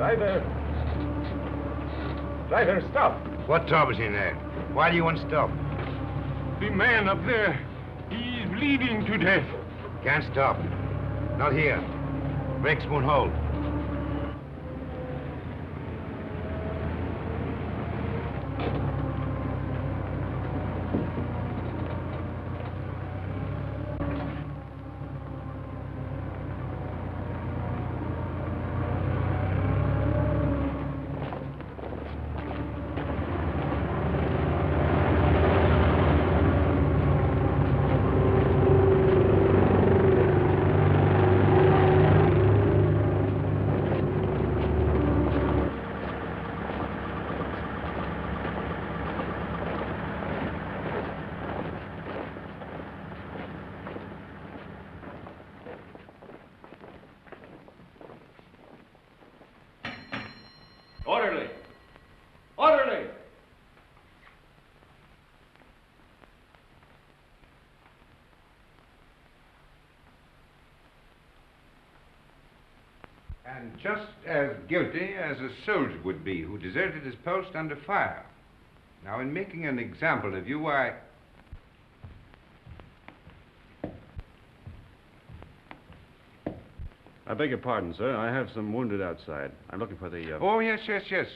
Driver. Driver, stop. What trouble's in there? Why do you want to stop? The man up there, he's bleeding to death. Can't stop. Not here. Brakes won't hold. Orderly! Orderly! And just as guilty as a soldier would be who deserted his post under fire. Now, in making an example of you, I beg your pardon, sir. I have some wounded outside. I'm looking for the... Oh, yes.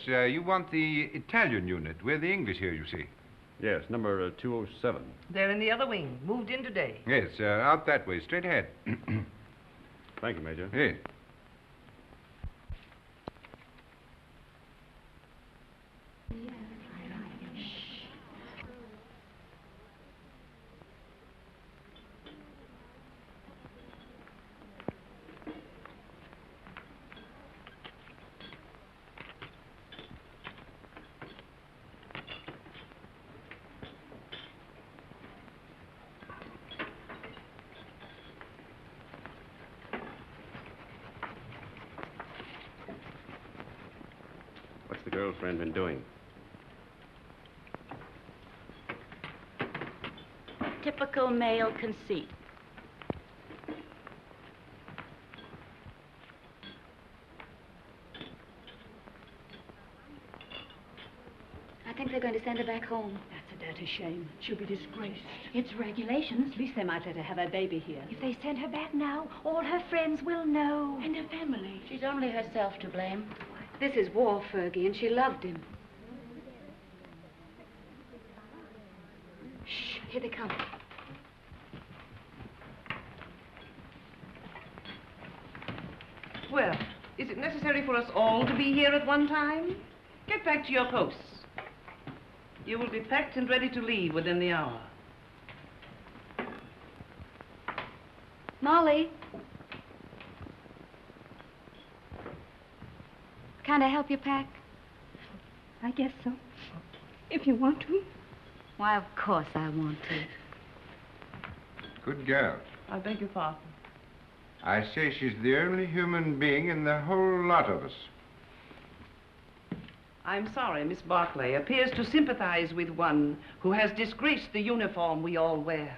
You want the Italian unit. We're the English here, you see. Yes, number 207. They're in the other wing. Moved in today. Yes, out that way, straight ahead. Thank you, Major. Yes. What's the girlfriend been doing? Typical male conceit. I think they're going to send her back home. That's a dirty shame. She'll be disgraced. It's regulations. At least they might let her have her baby here. If they send her back now, all her friends will know. And her family. She's only herself to blame. This is war, Fergie, and she loved him. Shh, here they come. Well, is it necessary for us all to be here at one time? Get back to your posts. You will be packed and ready to leave within the hour. Molly. Can I help you pack? I guess so. If you want to. Why, of course I want to. Good girl. I beg your pardon. I say she's the only human being in the whole lot of us. I'm sorry, Miss Barclay appears to sympathize with one who has disgraced the uniform we all wear.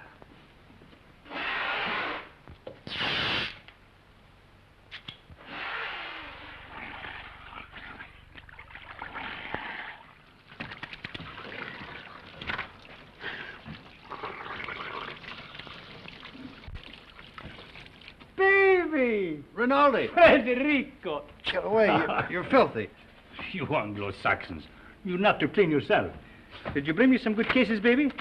Baby! Rinaldi! Federico! Get away. You're filthy. You Anglo-Saxons. You're not to clean yourself. Did you bring me some good cases, baby?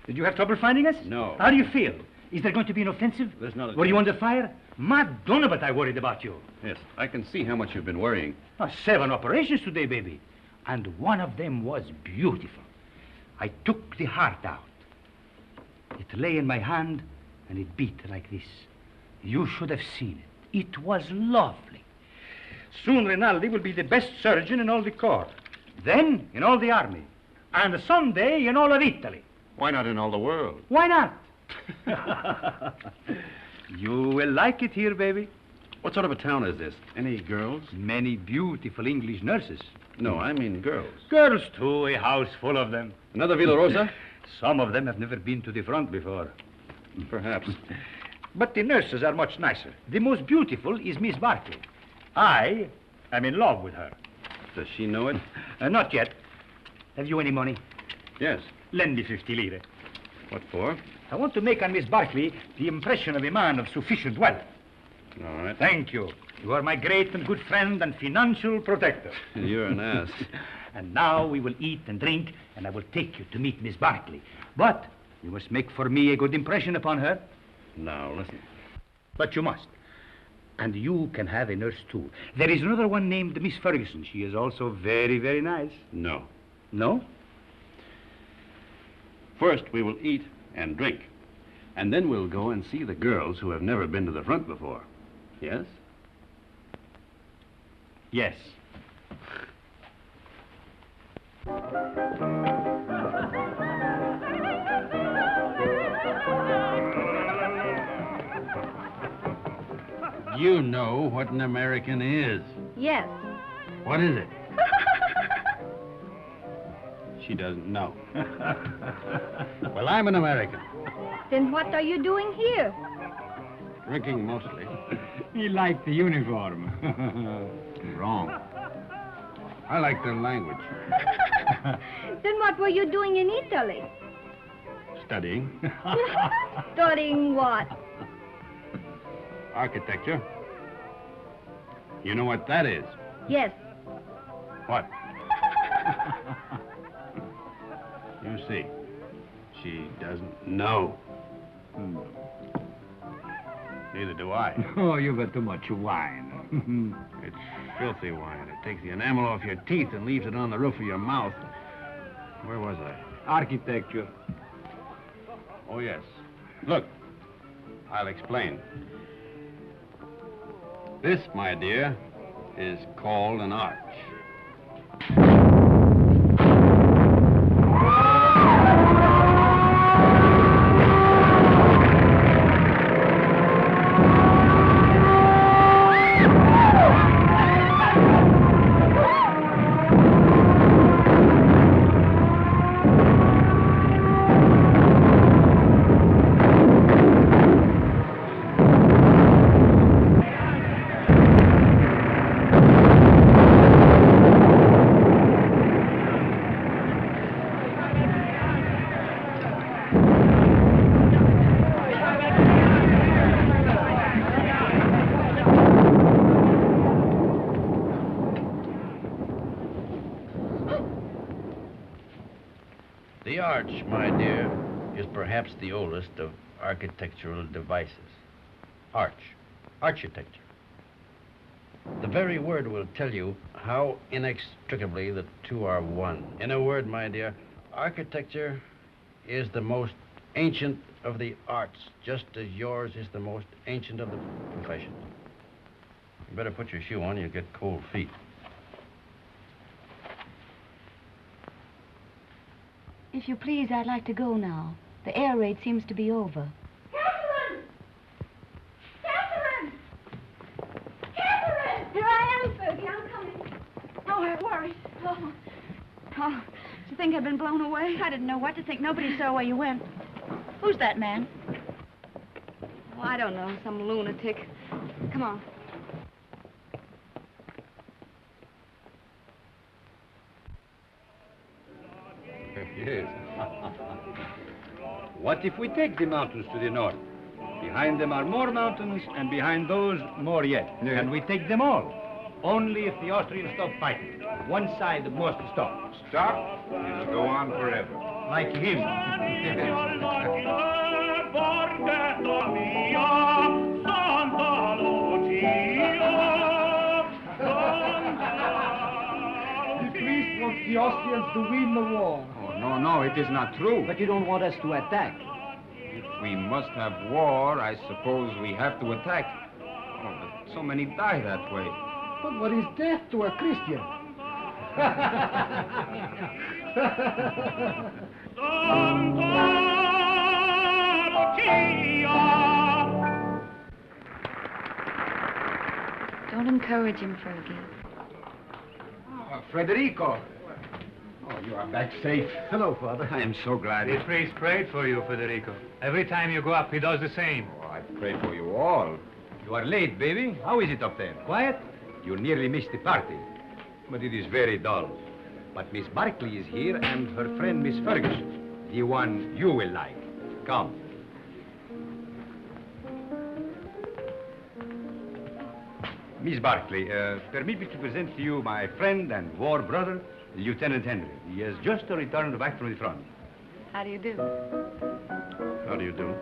Did you have trouble finding us? No. How do you feel? Is there going to be an offensive? There's not a Were you chance. under fire? Madonna, but I worried about you. Yes, I can see how much you've been worrying. 7 operations today, baby. And one of them was beautiful. I took the heart out. It lay in my hand, and it beat like this. You should have seen it. It was lovely. Soon Rinaldi will be the best surgeon in all the corps. Then in all the army. And someday in all of Italy. Why not in all the world? Why not? You will like it here, baby. What sort of a town is this? Any girls? Many beautiful English nurses. No, I mean girls. Girls, too, a house full of them. Another Villa Rosa? Some of them have never been to the front before. Perhaps. But the nurses are much nicer. The most beautiful is Miss Barclay. I I'm in love with her. Does she know it? Not yet. Have you any money? Yes. Lend me 50 lire. What for? I want to make on Miss Barkley the impression of a man of sufficient wealth. All right. Thank you. You are my great and good friend and financial protector. You're an ass. And now we will eat and drink, and I will take you to meet Miss Barkley. But you must make for me a good impression upon her. Now, listen. But you must. And you can have a nurse, too. There is another one named Miss Ferguson. She is also very, very nice. No. No? First, we will eat and drink. And then we'll go and see the girls who have never been to the front before. Yes? Yes. You know what an American is. Yes. What is it? She doesn't know. Well, I'm an American. Then what are you doing here? Drinking mostly. He liked the uniform. Wrong. I like their language. Then what were you doing in Italy? Studying. Studying what? Architecture. You know what that is? Yes. What? You see, she doesn't know. Neither do I. Oh, you've had too much wine. It's filthy wine. It takes the enamel off your teeth and leaves it on the roof of your mouth. Where was I? Architecture. Oh, yes. Look, I'll explain. This, my dear, is called an arch. The arch, my dear, is perhaps the oldest of architectural devices. Architecture. The very word will tell you how inextricably the two are one. In a word, my dear, architecture is the most ancient of the arts, just as yours is the most ancient of the professions. You better put your shoe on, you'll get cold feet. If you please, I'd like to go now. The air raid seems to be over. Catherine! Catherine! Catherine! Here I am, Fergie. I'm coming. Oh, I'm worried. Oh, did you think I'd been blown away? I didn't know what to think. Nobody saw where you went. Who's that man? Oh, I don't know. Some lunatic. Come on. Yes. What if we take the mountains to the north? Behind them are more mountains, and behind those, more yet. Yeah. And we take them all. Only if the Austrians stop fighting. One side must stop. Stop? It'll go on forever. Like him. The priest wants the Austrians to win the war. Oh, no, it is not true. But you don't want us to attack. If we must have war, I suppose we have to attack. Oh, but so many die that way. But what is death to a Christian? Don't encourage him, Fergie. Oh, Federico. Oh, you are back safe. Hello, Father. I am so glad. The priest prayed for you, Federico. Every time you go up, he does the same. Oh, I pray for you all. You are late, baby. How is it up there? Quiet? You nearly missed the party. But it is very dull. But Miss Barkley is here and her friend Miss Ferguson. The one you will like. Come. Miss Barkley, permit me to present to you my friend and war brother, Lieutenant Henry. He has just returned back from the front. How do you do? How do you do?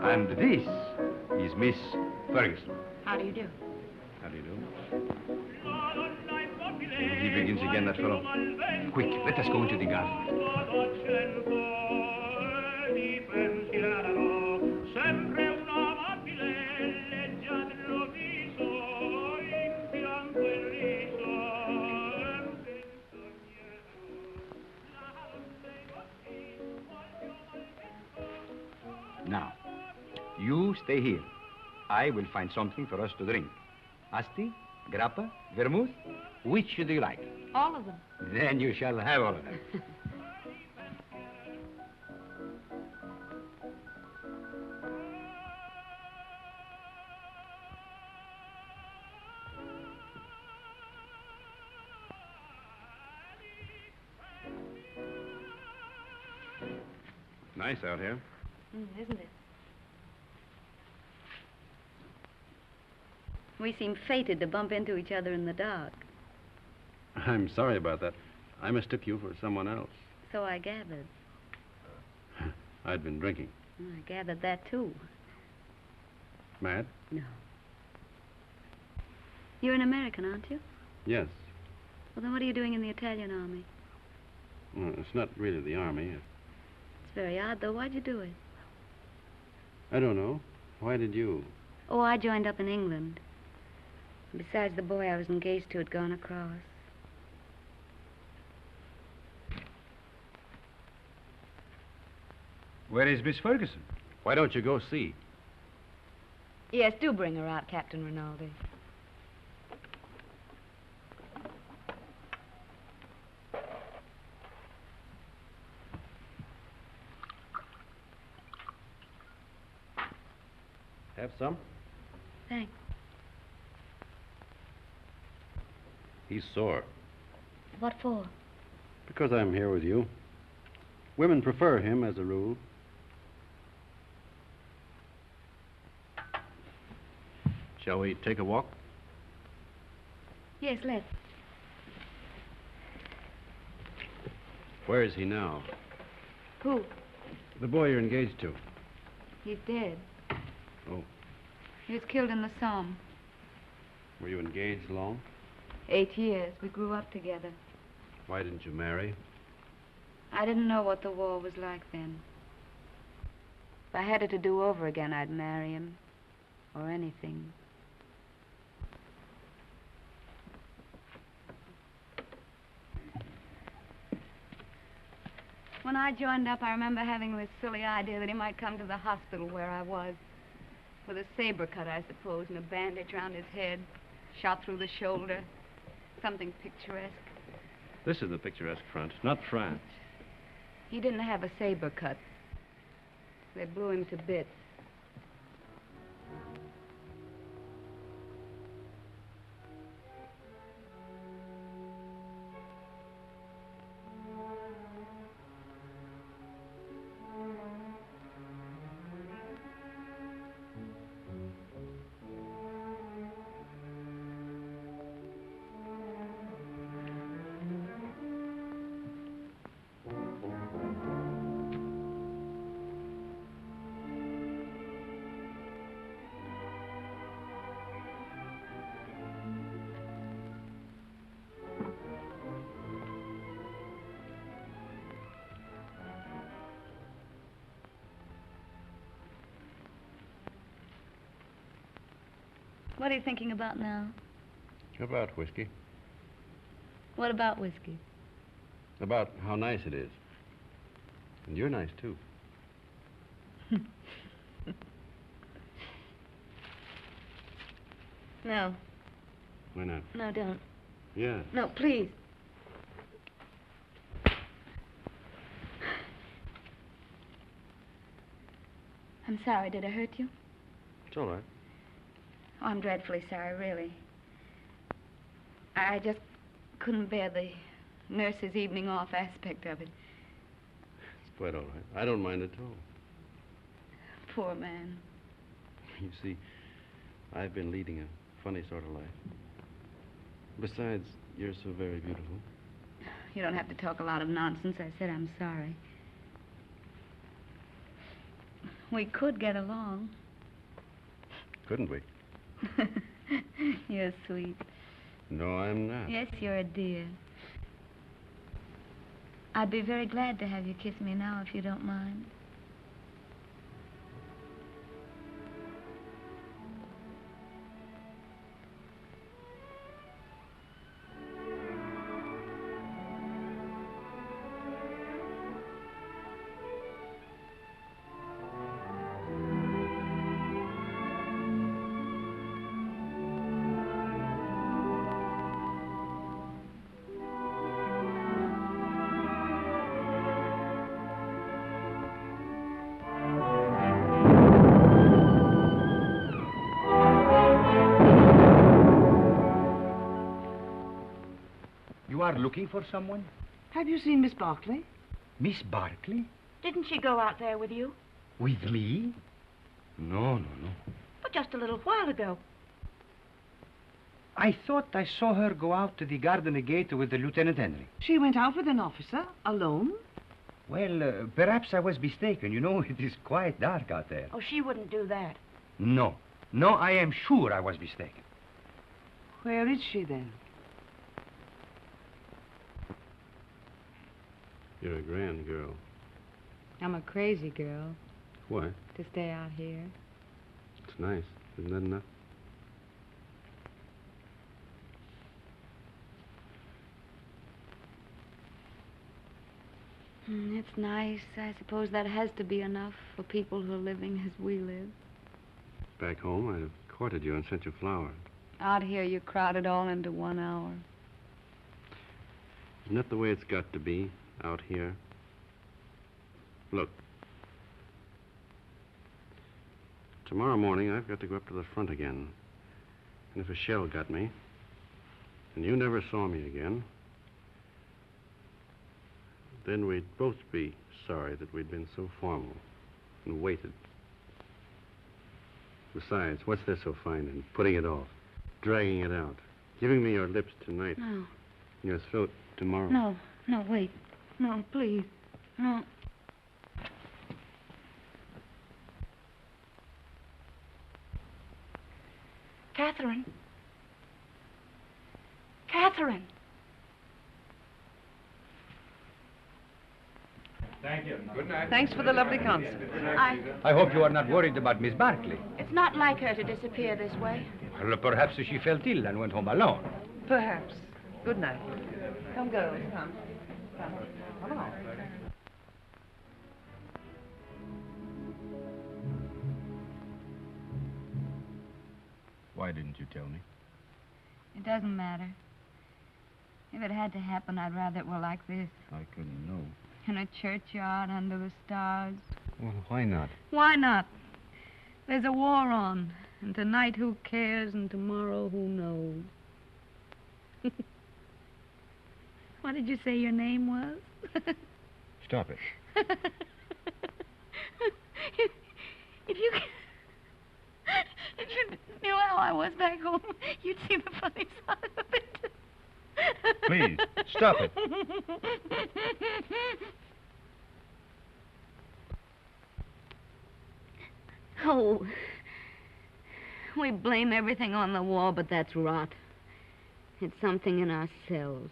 And this is Miss Ferguson. How do you do? How do you do? He begins again, that fellow. Quick, let us go into the garden. Now, you stay here. I will find something for us to drink. Asti, grappa, vermouth, which do you like? All of them. Then you shall have all of them. Nice out here. Isn't it? We seem fated to bump into each other in the dark. I'm sorry about that. I mistook you for someone else. So I gathered. I'd been drinking. I gathered that, too. Mad? No. You're an American, aren't you? Yes. Well, then what are you doing in the Italian army? Well, it's not really the army. It's very odd, though. Why'd you do it? I don't know. Why did you? Oh, I joined up in England. Besides, the boy I was engaged to had gone across. Where is Miss Ferguson? Why don't you go see? Yes, do bring her out, Captain Rinaldi. Have some? Thanks. He's sore. What for? Because I'm here with you. Women prefer him as a rule. Shall we take a walk? Yes, let's. Where is he now? Who? The boy you're engaged to. He's dead. Oh. He was killed in the Somme. Were you engaged long? 8 years. We grew up together. Why didn't you marry? I didn't know what the war was like then. If I had it to do over again, I'd marry him. Or anything. When I joined up, I remember having this silly idea that he might come to the hospital where I was. With a saber cut, I suppose, and a bandage round his head. Shot through the shoulder. Something picturesque. This is the picturesque front, not France. He didn't have a saber cut. They blew him to bits. What are you thinking about now? About whiskey. What about whiskey? About how nice it is. And you're nice, too. No. Why not? No, don't. Yeah. No, please. I'm sorry. Did I hurt you? It's all right. Oh, I'm dreadfully sorry, really. I just couldn't bear the nurse's evening off aspect of it. It's quite all right. I don't mind at all. Poor man. You see, I've been leading a funny sort of life. Besides, you're so very beautiful. You don't have to talk a lot of nonsense. I said I'm sorry. We could get along. Couldn't we? You're sweet. No, I'm not. Yes, you're a dear. I'd be very glad to have you kiss me now, if you don't mind. You are looking for someone? Have you seen Miss Barclay? Miss Barclay? Didn't she go out there with you? With me? No. But just a little while ago. I thought I saw her go out to the garden gate with the Lieutenant Henry. She went out with an officer, alone? Well, perhaps I was mistaken. You know, it is quite dark out there. Oh, she wouldn't do that. No, I am sure I was mistaken. Where is she then? You're a grand girl. I'm a crazy girl Why? to stay out here. It's nice. Isn't that enough? It's nice. I suppose that has to be enough for people who are living as we live. Back home, I'd have courted you and sent you flowers. Out here, you crowd it all into 1 hour. Isn't that the way it's got to be out here? Look. Tomorrow morning, I've got to go up to the front again. And if a shell got me, and you never saw me again, then we'd both be sorry that we'd been so formal and waited. Besides, what's there so fine in putting it off, dragging it out, giving me your lips tonight, No. and your throat tomorrow? No, wait. No, please. No. Catherine. Catherine. Thank you. Good night. Thanks for the lovely concert. I hope you are not worried about Miss Barclay. It's not like her to disappear this way. Well, perhaps she felt ill and went home alone. Perhaps. Good night. Come, girls. Come. Come along. Why didn't you tell me? It doesn't matter. If it had to happen, I'd rather it were like this. I couldn't know. In a churchyard under the stars. Well, why not? Why not? There's a war on. And tonight, who cares? And tomorrow, who knows? What did you say your name was? Stop it. If you knew how I was back home, you'd see the funny side of it. Please, stop it. Oh, we blame everything on the war, but that's rot. It's something in ourselves.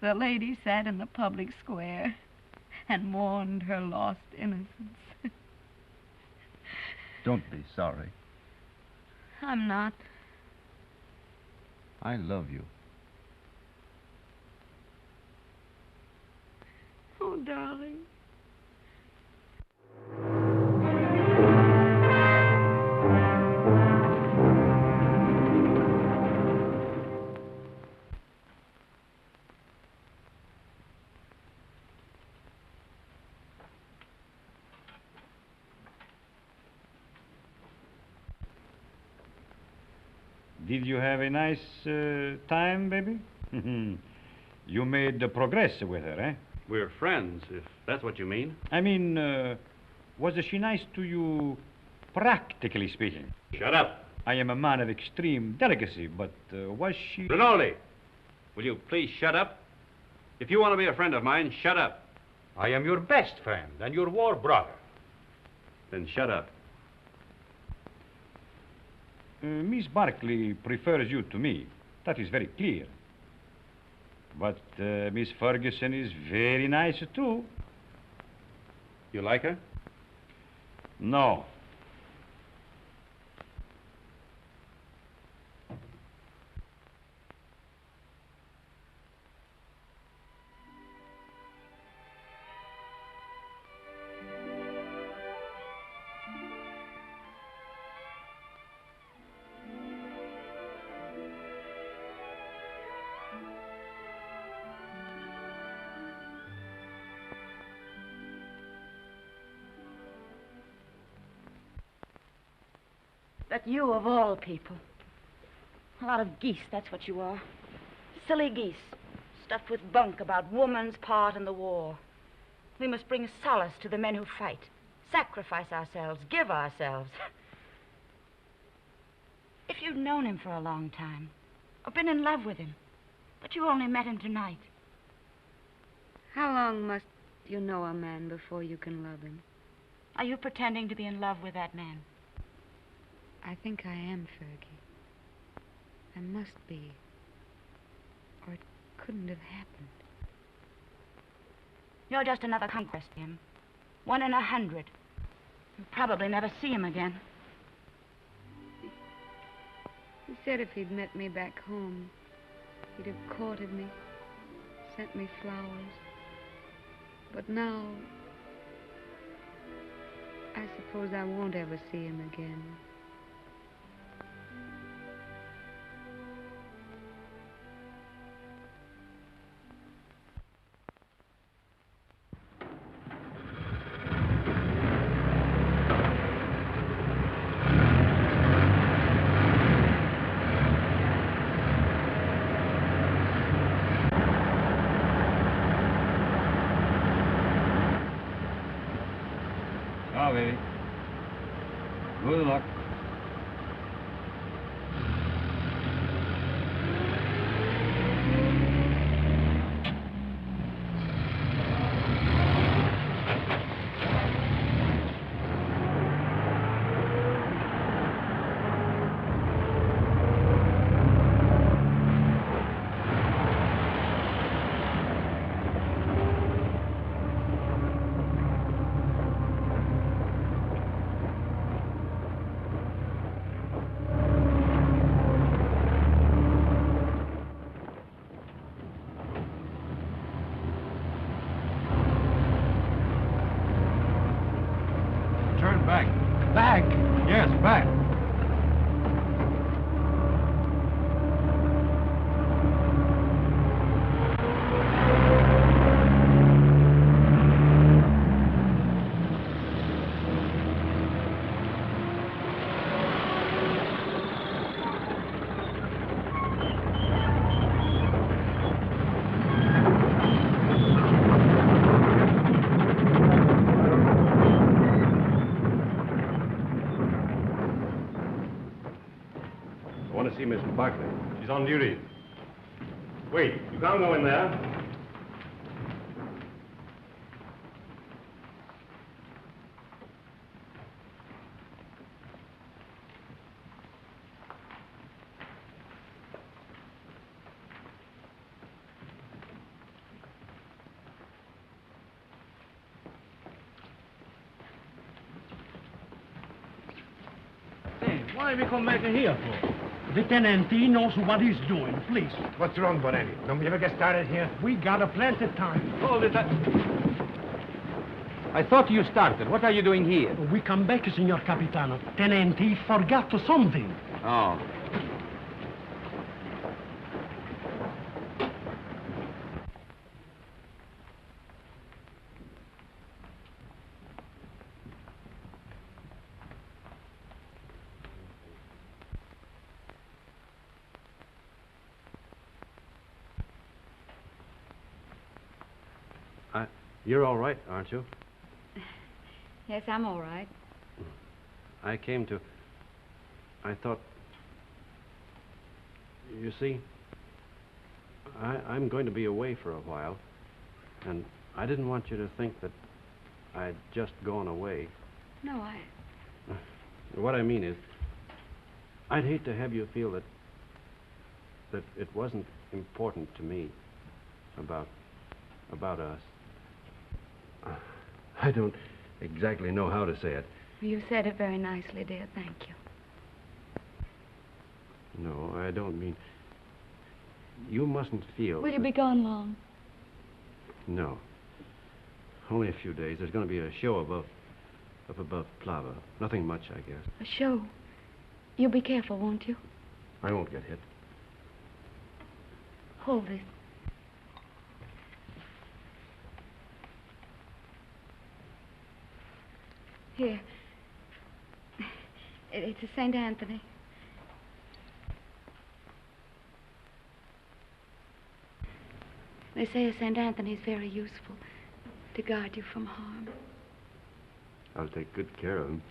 The lady sat in the public square and mourned her lost innocence. Don't be sorry. I'm not. I love you. Oh, darling. Did you have a nice time, baby? You made progress with her, eh? We're friends, if that's what you mean. I mean, was she nice to you, practically speaking? Shut up. I am a man of extreme delicacy, but was she... Rinaldi, will you please shut up? If you want to be a friend of mine, shut up. I am your best friend and your war brother. Then shut up. Miss Barkley prefers you to me. That is very clear. But Miss Ferguson is very nice, too. You like her? No. But you, of all people. A lot of geese, that's what you are. Silly geese, stuffed with bunk about woman's part in the war. We must bring solace to the men who fight, sacrifice ourselves, give ourselves. If you'd known him for a long time, or been in love with him, but you only met him tonight. How long must you know a man before you can love him? Are you pretending to be in love with that man? I think I am, Fergie. I must be. Or it couldn't have happened. You're just another conquest, Jim. 1 in 100. You'll probably never see him again. He said if he'd met me back home, he'd have courted me, sent me flowers. But now, I suppose I won't ever see him again. Ciao, baby. Good luck. Turn back. Back? Yes, back. I want to see Miss Barkley. She's on duty. Wait, you can't go in there. Hey, why we come back here for? The tenant, he knows what he's doing, please. What's wrong, Bonelli? Don't we ever get started here? We got a plenty of time. Hold it. I thought you started. What are you doing here? We come back, Signor Capitano. Tenant, he forgot something. Oh. You're all right, aren't you? Yes, I'm all right. I thought... You see, I'm going to be away for a while, and I didn't want you to think that I'd just gone away. No, What I mean is, I'd hate to have you feel that it wasn't important to me about us. I don't exactly know how to say it. You said it very nicely, dear. Thank you. No, I don't mean... You mustn't feel... Will you be gone long? No. Only a few days. There's going to be a show up above Plava. Nothing much, I guess. A show? You'll be careful, won't you? I won't get hit. Hold this. Here. It's a St. Anthony. They say a St. Anthony's very useful to guard you from harm. I'll take good care of him.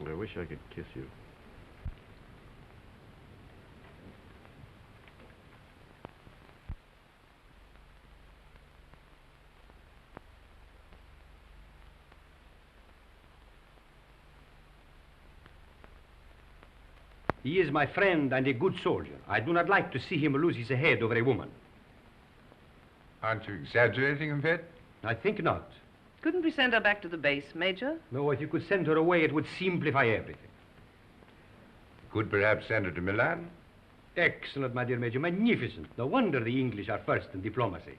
I wish I could kiss you. He is my friend and a good soldier. I do not like to see him lose his head over a woman. Aren't you exaggerating a bit? I think not. Couldn't we send her back to the base, Major? No, if you could send her away, it would simplify everything. Could perhaps send her to Milan? Excellent, my dear Major. Magnificent. No wonder the English are first in diplomacy.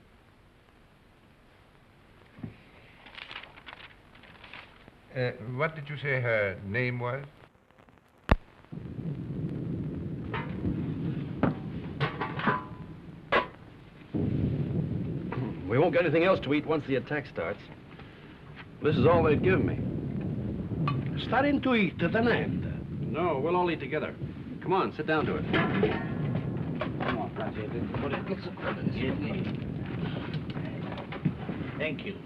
What did you say her name was? We won't get anything else to eat once the attack starts. This is all they'd give me. Starting to eat, tenente. No, we'll all eat together. Come on, sit down to it. Come on, Thank you.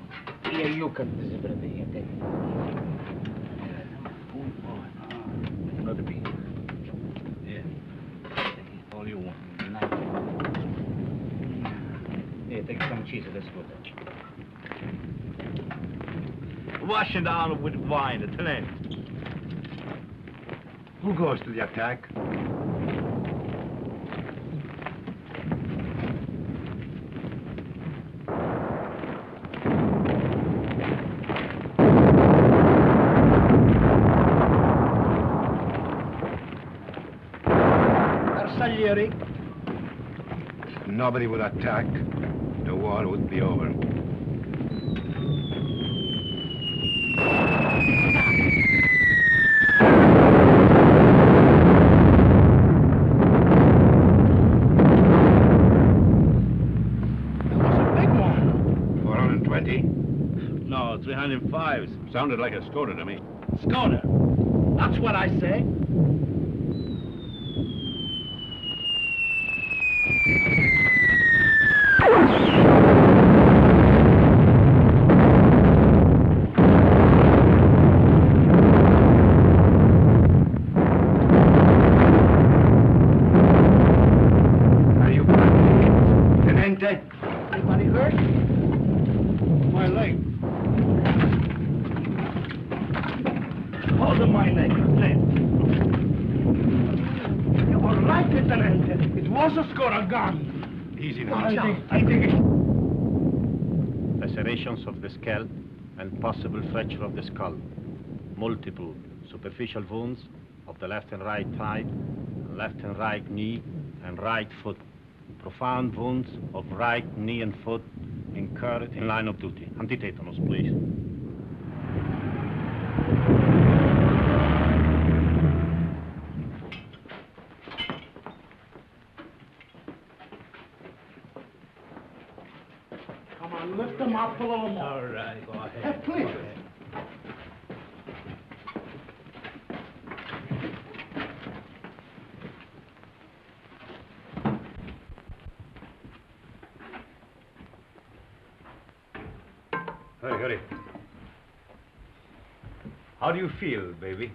Here you can Another piece. Yeah. All you want. Here, take some cheese. Let's go. Wash it down with wine, the tenant. Who goes to the attack? Arsaglieri. Nobody would attack. The war would be over. Big one. 420? No, 305. Sounded like a Skoda to me. Skoda. That's what I say. Anybody hurt? My leg. Hold on my neck, Lieutenant. You were right, Lieutenant. It was a Skoda gun. Easy now. I think it... Lacerations of the scalp and possible fracture of the skull. Multiple superficial wounds of the left and right thigh, left and right knee, and right foot. Profound wounds of right knee and foot incurred in line of duty. Antitetanus, please. Come on, lift them up a little more. All right, go ahead. Please. Hurry, hurry. How do you feel, baby?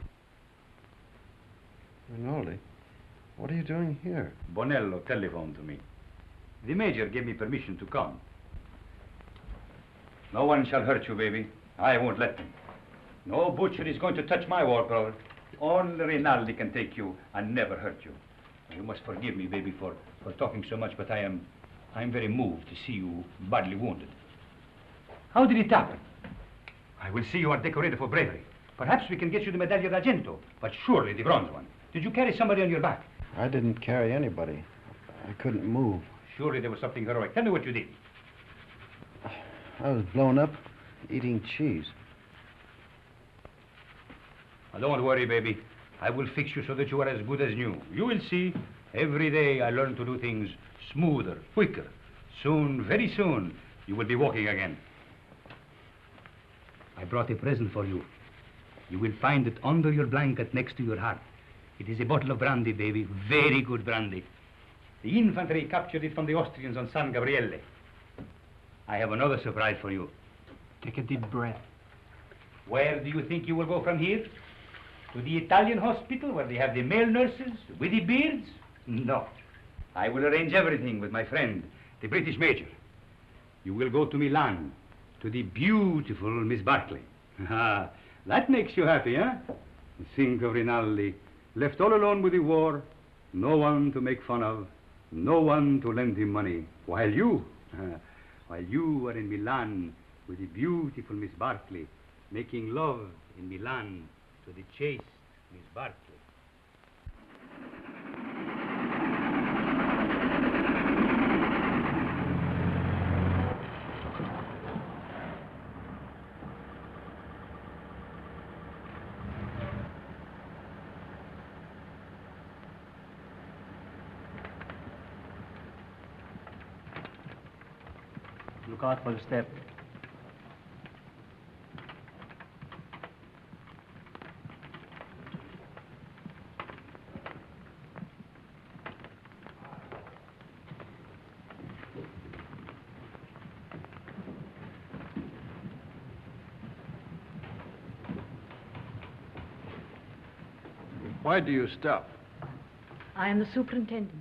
Rinaldi, what are you doing here? Bonello telephoned to me. The major gave me permission to come. No one shall hurt you, baby. I won't let them. No butcher is going to touch my war brother. Only Rinaldi can take you and never hurt you. You must forgive me, baby, for talking so much, but I'm very moved to see you badly wounded. How did it happen? I will see you are decorated for bravery. Perhaps we can get you the Medaglia d'Argento, but surely the bronze one. Did you carry somebody on your back? I didn't carry anybody. I couldn't move. Surely there was something heroic. Tell me what you did. I was blown up eating cheese. Now, don't worry, baby. I will fix you so that you are as good as new. You will see. Every day I learn to do things smoother, quicker. Soon, very soon, you will be walking again. I brought a present for you. You will find it under your blanket next to your heart. It is a bottle of brandy, baby. Very good brandy. The infantry captured it from the Austrians on San Gabriele. I have another surprise for you. Take a deep breath. Where do you think you will go from here? To the Italian hospital where they have the male nurses with the beards? No. I will arrange everything with my friend, the British major. You will go to Milan, to the beautiful Miss Barclay. Ah, that makes you happy, huh? Think of Rinaldi, left all alone with the war, no one to make fun of, no one to lend him money, while you are in Milan with the beautiful Miss Barclay, making love in Milan to the chaste Miss Barclay. Look out for the step. Why do you stop? I am the superintendent.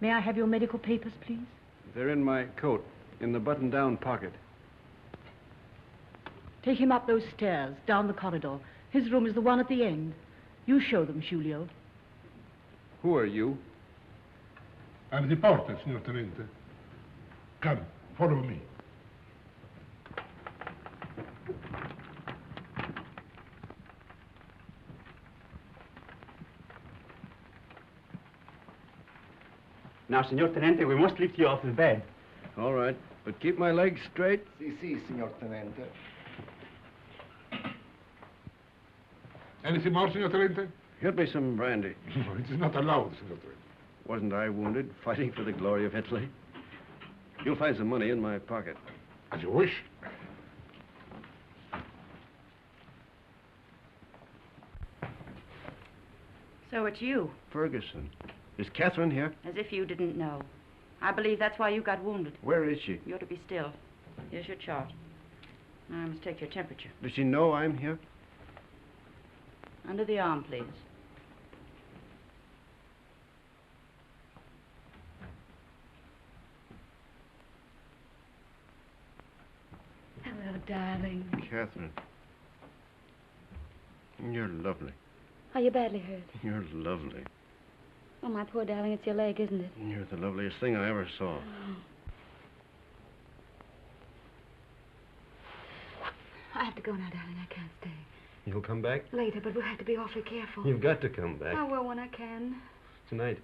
May I have your medical papers, please? They're in my coat, in the button-down pocket. Take him up those stairs, down the corridor. His room is the one at the end. You show them, Giulio. Who are you? I'm the porter, signor Tenente. Come, follow me. Now, Signor Tenente, we must lift you off the bed. All right, but keep my legs straight. Sì, signor Tenente. Anything more, signor Tenente? Get me some brandy. No, it is not allowed, signor Tenente. Wasn't I wounded fighting for the glory of Italy? You'll find some money in my pocket. As you wish. So it's you. Ferguson. Is Catherine here? As if you didn't know. I believe that's why you got wounded. Where is she? You're to be still. Here's your chart. Now I must take your temperature. Does she know I'm here? Under the arm, please. Hello, darling. Catherine. You're lovely. Are you badly hurt? You're lovely. Oh, my poor darling, it's your leg, isn't it? You're the loveliest thing I ever saw. I have to go now, darling. I can't stay. You'll come back? Later, but we'll have to be awfully careful. You've got to come back. I will when I can. Tonight.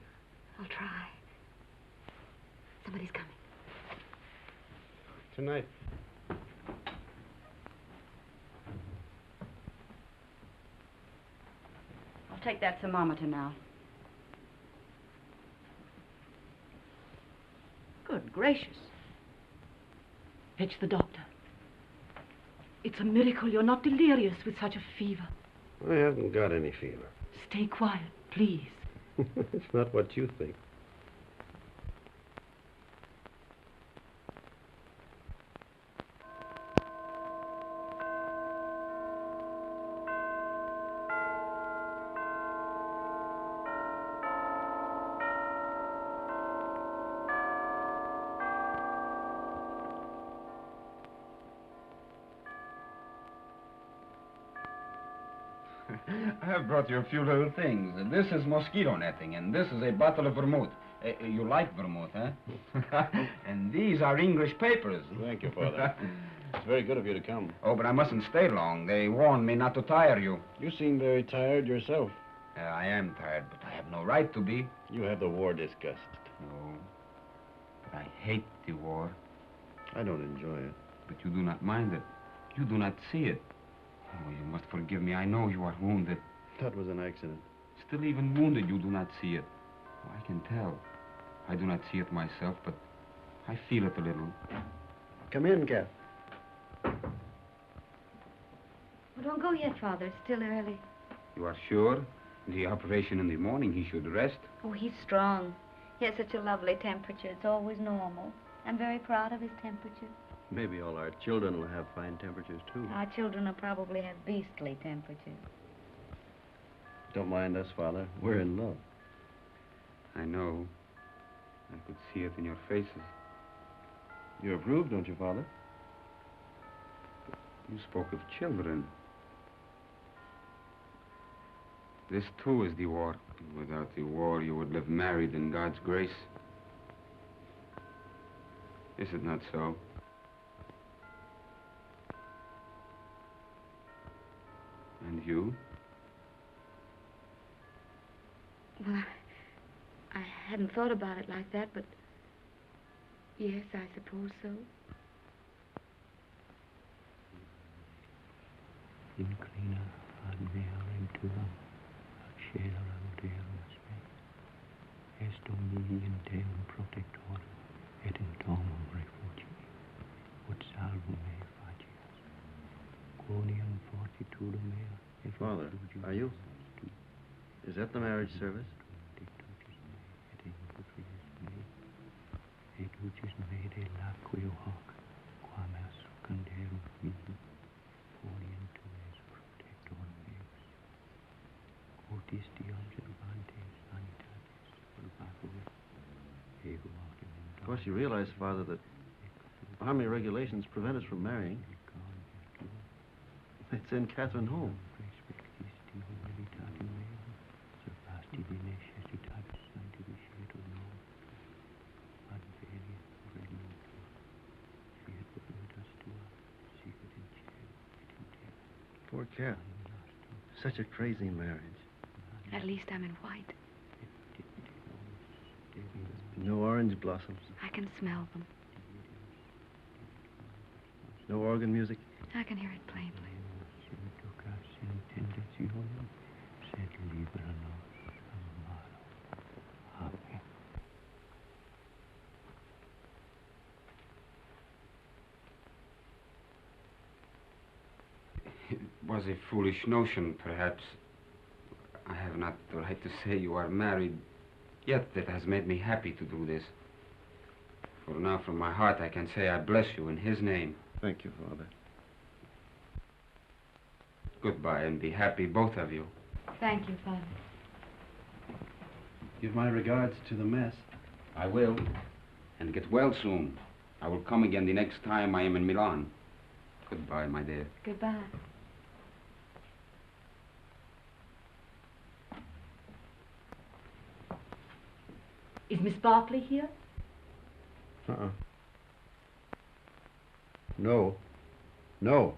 I'll try. Somebody's coming. Tonight. I'll take that thermometer now. Good gracious. Fetch the doctor. It's a miracle you're not delirious with such a fever. I haven't got any fever. Stay quiet, please. It's not what you think. I have brought you a few little things. This is mosquito netting, and this is a bottle of vermouth. You like vermouth, huh? And these are English papers. Thank you, Father. It's very good of you to come. Oh, but I mustn't stay long. They warned me not to tire you. You seem very tired yourself. I am tired, but I have no right to be. You have the war disgust. No, but I hate the war. I don't enjoy it. But you do not mind it. You do not see it. Oh, you must forgive me. I know you are wounded. That was an accident. Still, even wounded, you do not see it. Oh, I can tell. I do not see it myself, but I feel it a little. Come in, Kath. Well, don't go yet, Father. It's still early. You are sure? The operation in the morning, he should rest. Oh, he's strong. He has such a lovely temperature. It's always normal. I'm very proud of his temperature. Maybe all our children will have fine temperatures, too. Our children will probably have beastly temperatures. Don't mind us, Father. We're in love. I know. I could see it in your faces. You approve, don't you, Father? You spoke of children. This, too, is the war. Without the war, you would live married in God's grace. Is it not so? And you? Well, I hadn't thought about it like that, but yes, I suppose so. Inclina ad meam tuam, accelerem Deus me. Est Domini in Deum protectorum, et in domum refugii, ut salvum me facias. Quoniam fortitudum mea, et Father, are you? Is that the marriage service? Et ucis me de laqueo hoc, quam est canderum mihi, orient tues protectorum meus. Quotis Dios servantes sanitatis purgatur, ego autem. Of course, you realize, Father, that army regulations prevent us from marrying. It's in Catherine Home. Poor Cat. Such a crazy marriage. At least I'm in white. No orange blossoms. I can smell them. No organ music. I can hear it plainly. It was a foolish notion, perhaps. I have not the right to say you are married, yet it has made me happy to do this. For now, from my heart, I can say I bless you in his name. Thank you, Father. Goodbye, and be happy, both of you. Thank you, Father. Give my regards to the mess. I will. And get well soon. I will come again the next time I am in Milan. Goodbye, my dear. Goodbye. Is Miss Barclay here? No. No.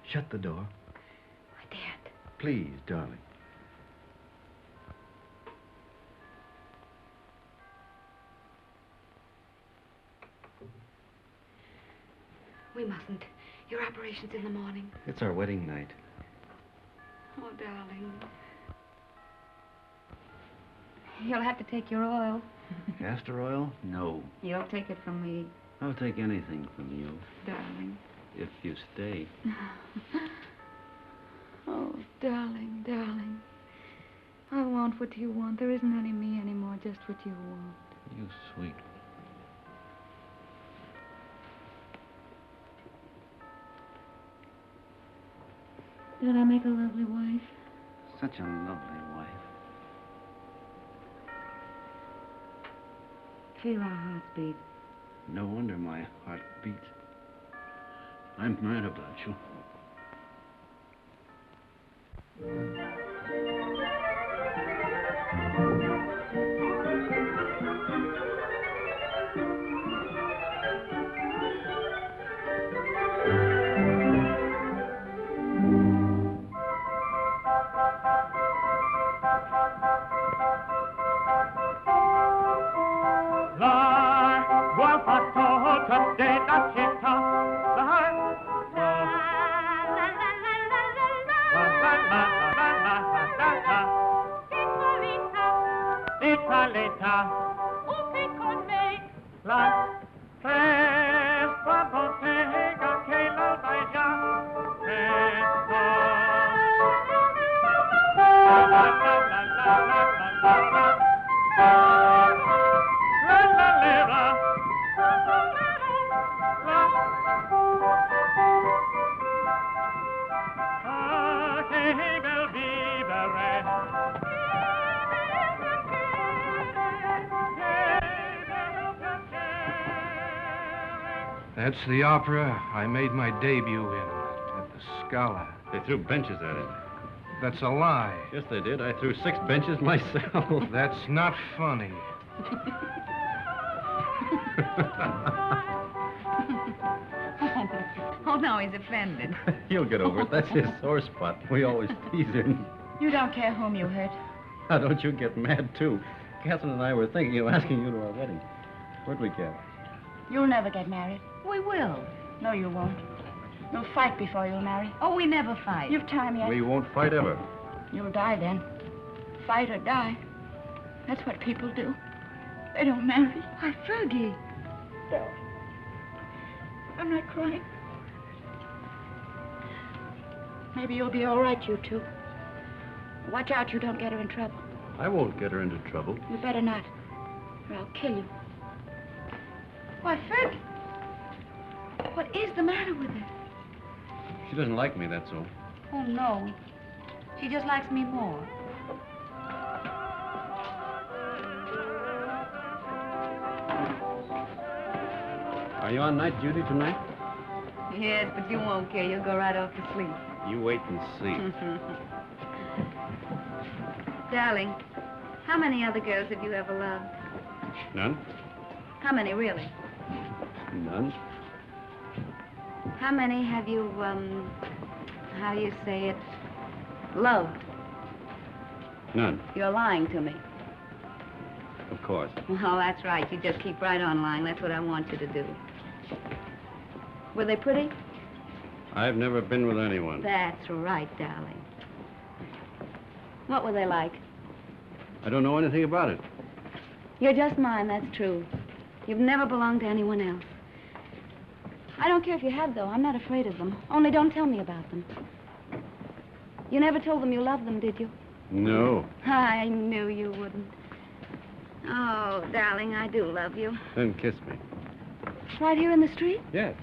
Shut the door. I daren't. Please, darling. We mustn't. Your operation's in the morning. It's our wedding night. Oh, darling. You'll have to take your oil. Castor oil? No. You'll take it from me, I'll take anything from you, darling. if you stay. Oh, darling, darling. I want what you want. There isn't any me anymore, just what you want. You sweet. Did I make a lovely wife? Such a lovely wife. Feel our hearts beat. No wonder my heart beats. I'm mad about you. La guafatota de la città. Italetta, upi con me. La festa bottega che l'alba è già. Presto. La la la la la la la la. La la lera. Ah, che bel vivere. That's the opera I made my debut in at the Scala. They threw benches at it. That's a lie. Yes, they did. I threw 6 benches myself. That's not funny. Oh, no, he's offended. He'll get over it. That's his sore spot. We always tease him. You don't care whom you hurt. Now, don't you get mad, too. Catherine and I were thinking of asking you to our wedding. Where'd we get? You'll never get married. We will. No, you won't. You'll fight before you'll marry. Oh, we never fight. You've time yet. We won't fight ever. You'll die then. Fight or die. That's what people do. They don't marry. Why, Fergie. No. I'm not crying. Maybe you'll be all right, you two. Watch out you don't get her in trouble. I won't get her into trouble. You better not, or I'll kill you. Why, Fergie. What is the matter with her? She doesn't like me, that's all. Oh, no. She just likes me more. Are you on night duty tonight? Yes, but you won't care. You'll go right off to sleep. You wait and see. Darling, how many other girls have you ever loved? None? How many, really? None? How many have you, how do you say it, loved? None, You're lying to me. of course. Well, that's right. You just keep right on lying. That's what I want you to do. Were they pretty? I've never been with anyone. That's right, darling. What were they like? I don't know anything about it. You're just mine, that's true. You've never belonged to anyone else. I don't care if you had, though. I'm not afraid of them. Only don't tell me about them. You never told them you loved them, did you? No. I knew you wouldn't. Oh, darling, I do love you. Then kiss me. Right here in the street? Yes.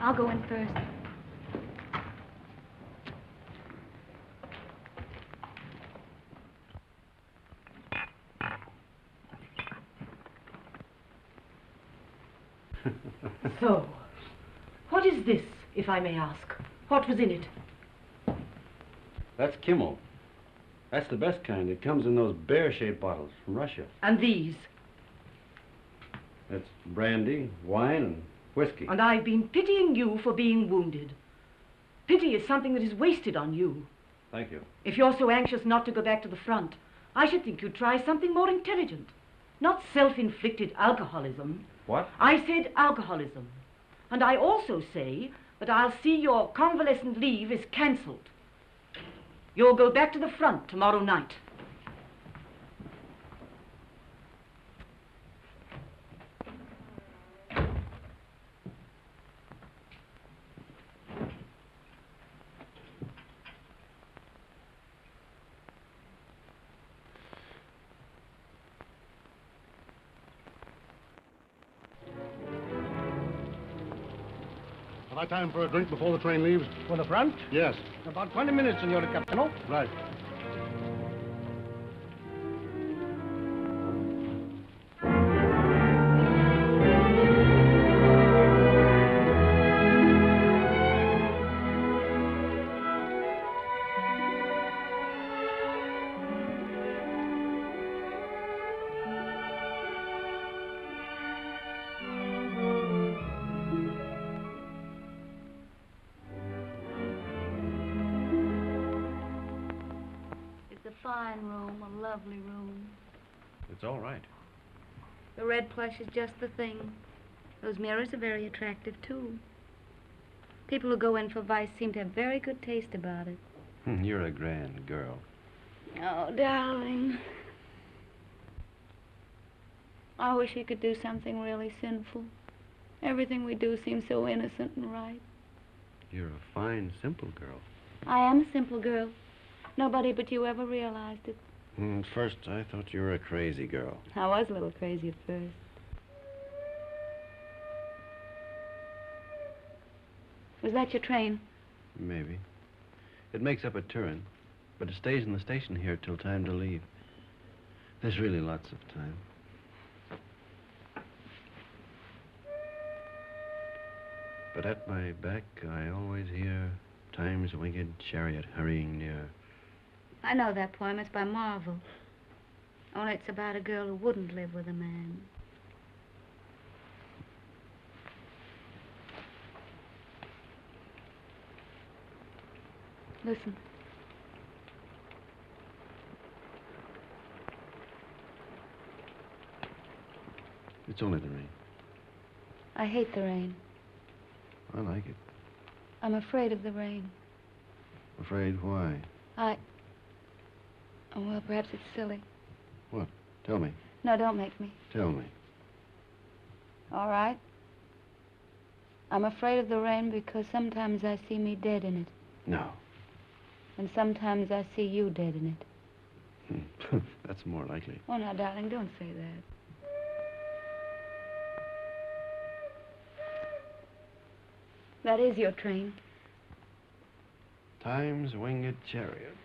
I'll go in first. So, what is this, if I may ask? What was in it? That's Kimmel. That's the best kind. It comes in those bear-shaped bottles from Russia. And these? It's brandy, wine, and whiskey. And I've been pitying you for being wounded. Pity is something that is wasted on you. Thank you. If you're so anxious not to go back to the front, I should think you'd try something more intelligent. Not self-inflicted alcoholism. What? I said alcoholism. And I also say that I'll see your convalescent leave is cancelled. You'll go back to the front tomorrow night. Have I time for a drink before the train leaves? For the front? Yes. About 20 minutes, Senor Capitano. Right. It's a fine room, a lovely room. It's all right. The red plush is just the thing. Those mirrors are very attractive, too. People who go in for vice seem to have very good taste about it. You're a grand girl. Oh, darling. I wish he could do something really sinful. Everything we do seems so innocent and right. You're a fine, simple girl. I am a simple girl. Nobody but you ever realized it. At first, I thought you were a crazy girl. I was a little crazy at first. Was that your train? Maybe. It makes up at Turin, but it stays in the station here till time to leave. There's really lots of time. But at my back, I always hear Time's winged chariot hurrying near. I know that poem. It's by Marvel. Only it's about a girl who wouldn't live with a man. Listen. It's only the rain. I hate the rain. I like it. I'm afraid of the rain. Afraid why? Oh, well, perhaps it's silly. What? Tell me. No, don't make me. Tell me. All right. I'm afraid of the rain because sometimes I see me dead in it. No. And sometimes I see you dead in it. That's more likely. Oh, now, darling, don't say that. That is your train. Time's winged chariot.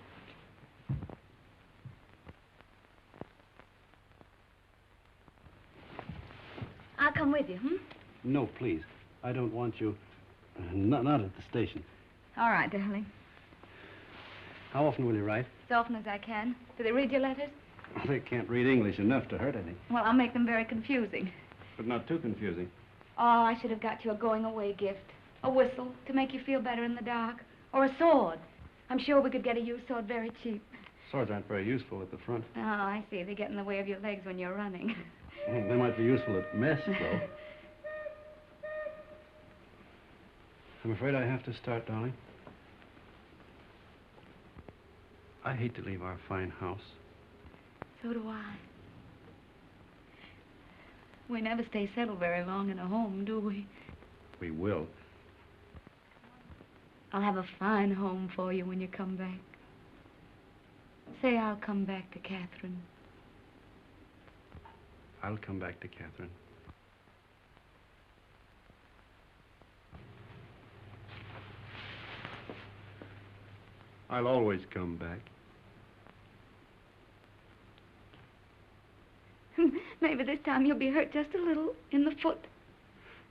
I'll come with you, No, please. I don't want you. Not at the station. All right, darling. How often will you write? As often as I can. Do they read your letters? They can't read English enough to hurt any. Well, I'll make them very confusing. But not too confusing. Oh, I should have got you a going-away gift. A whistle to make you feel better in the dark. Or a sword. I'm sure we could get a used sword very cheap. Swords aren't very useful at the front. Oh, I see. They get in the way of your legs when you're running. They might be useful at mess, though. I'm afraid I have to start, darling. I hate to leave our fine house. So do I. We never stay settled very long in a home, do we? We will. I'll have a fine home for you when you come back. Say I'll come back to Catherine. I'll come back to Catherine. I'll always come back. Maybe this time you'll be hurt just a little in the foot.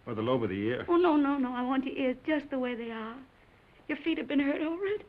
Or the lobe of the ear. Oh, no, no, no. I want your ears just the way they are. Your feet have been hurt already.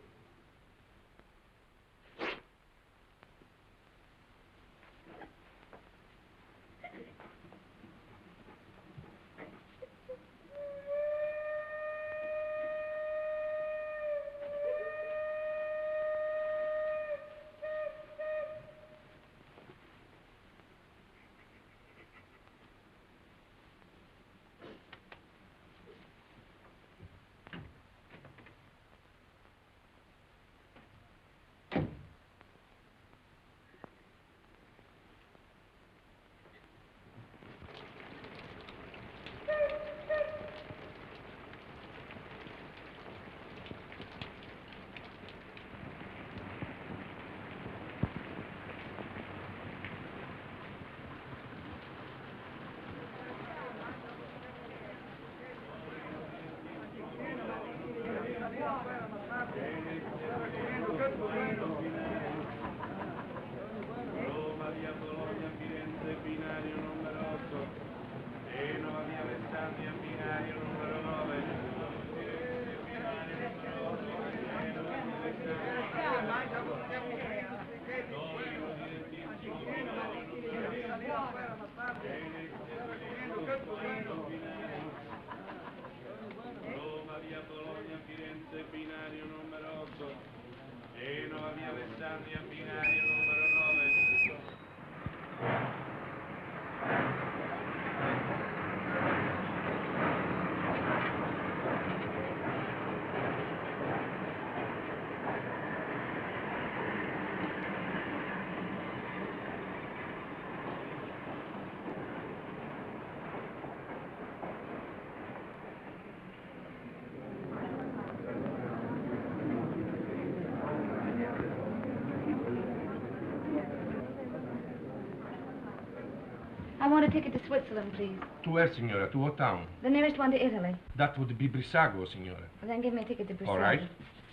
I want a ticket to Switzerland, please. To where, signora? To what town? The nearest one to Italy. That would be Brissago, signora. Well, then give me a ticket to Brazil. All right.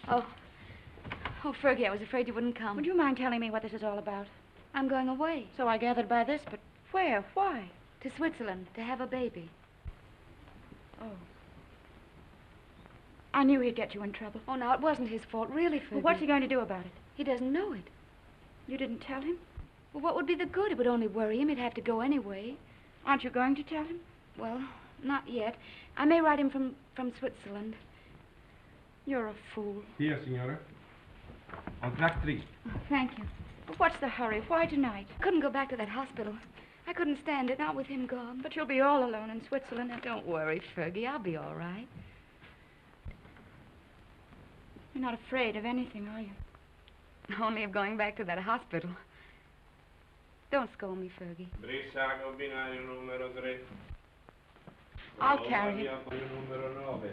Oh, Fergie, I was afraid you wouldn't come. Would you mind telling me what this is all about? I'm going away. So I gathered by this, but where? Why? To Switzerland, to have a baby. Oh. I knew he'd get you in trouble. Oh, now, it wasn't his fault, really, Fergie. Well, what's he going to do about it? He doesn't know it. You didn't tell him? Well, what would be the good? It would only worry him. He'd have to go anyway. Aren't you going to tell him? Well, not yet. I may write him from Switzerland. You're a fool. Here, signora. On track 3. Oh, thank you. But what's the hurry? Why tonight? I couldn't go back to that hospital. I couldn't stand it, not with him gone. But you'll be all alone in Switzerland. And don't worry, Fergie. I'll be all right. You're not afraid of anything, are you? Only of going back to that hospital. Don't scold me, Fergie. Brissago binario numero 3. I'll carry it. Numero 9.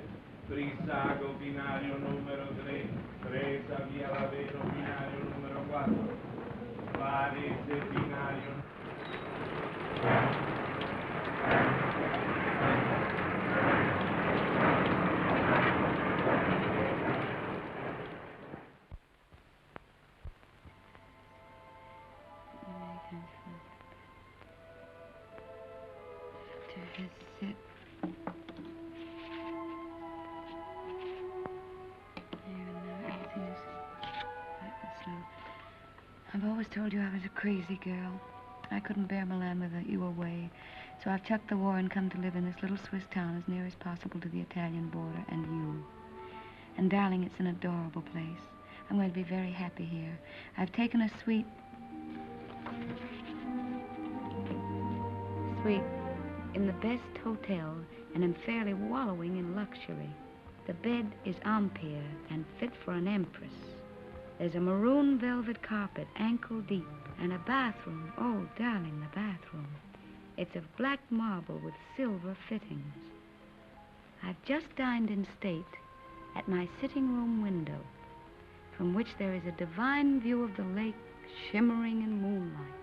Brissago binario numero 3. Presa via Laveno binario numero 4. Varese binario. I've always told you I was a crazy girl. I couldn't bear Milan without you away. So I've chucked the war and come to live in this little Swiss town as near as possible to the Italian border and you. And darling, it's an adorable place. I'm going to be very happy here. I've taken a suite in the best hotel and am fairly wallowing in luxury. The bed is Empire and fit for an empress. There's a maroon velvet carpet, ankle deep, and a bathroom. Oh, darling, the bathroom. It's of black marble with silver fittings. I've just dined in state at my sitting room window, from which there is a divine view of the lake shimmering in moonlight.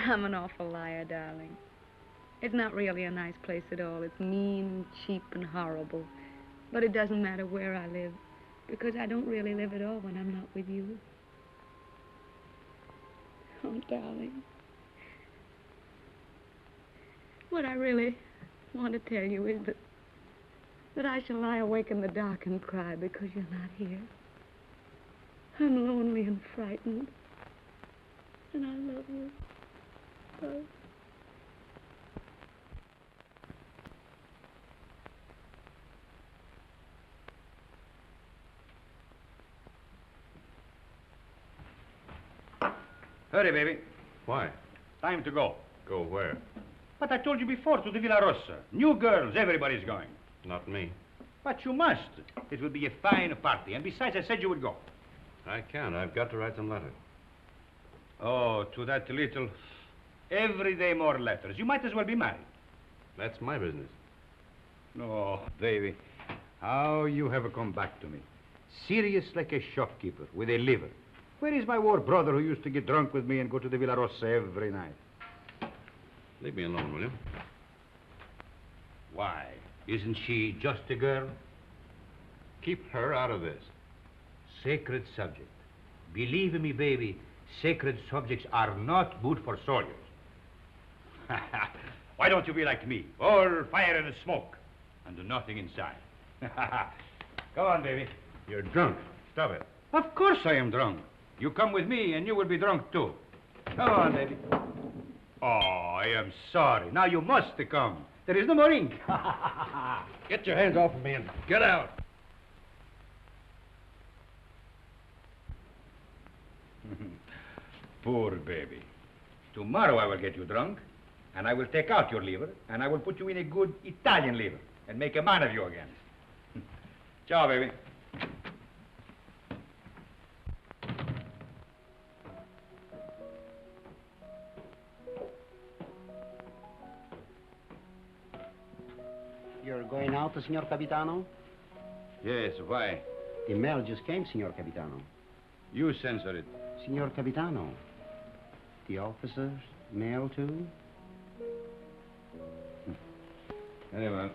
I'm an awful liar, darling. It's not really a nice place at all. It's mean, cheap, and horrible. But it doesn't matter where I live, because I don't really live at all when I'm not with you. Oh, darling. What I really want to tell you is that I shall lie awake in the dark and cry because you're not here. I'm lonely and frightened, and I love you. Oh. Hurry, baby. Why? Time to go. Go where? But I told you before, to the Villa Rossa. New girls, everybody's going. Not me. But you must. It will be a fine party. And besides, I said you would go. I can't. I've got to write some letters. Oh, to that little... Every day more letters. You might as well be married. That's my business. Oh, baby. How you have come back to me. Serious like a shopkeeper with a liver. Where is my war brother who used to get drunk with me and go to the Villa Rossa every night? Leave me alone, will you? Why? Isn't she just a girl? Keep her out of this. Sacred subject. Believe me, baby, sacred subjects are not good for soldiers. Why don't you be like me? All fire and smoke, and nothing inside. Come on, baby. You're drunk. Stop it. Of course I am drunk. You come with me, and you will be drunk, too. Come on, baby. Oh, I am sorry. Now you must come. There is no more ink. Get your hands off of me and get out. Poor baby. Tomorrow I will get you drunk, and I will take out your liver, and I will put you in a good Italian liver, and make a man of you again. Ciao, baby. You're going out, Signor Capitano? Yes, why? The mail just came, Signor Capitano. You censor it. Signor Capitano, the officers' mail too? Very well.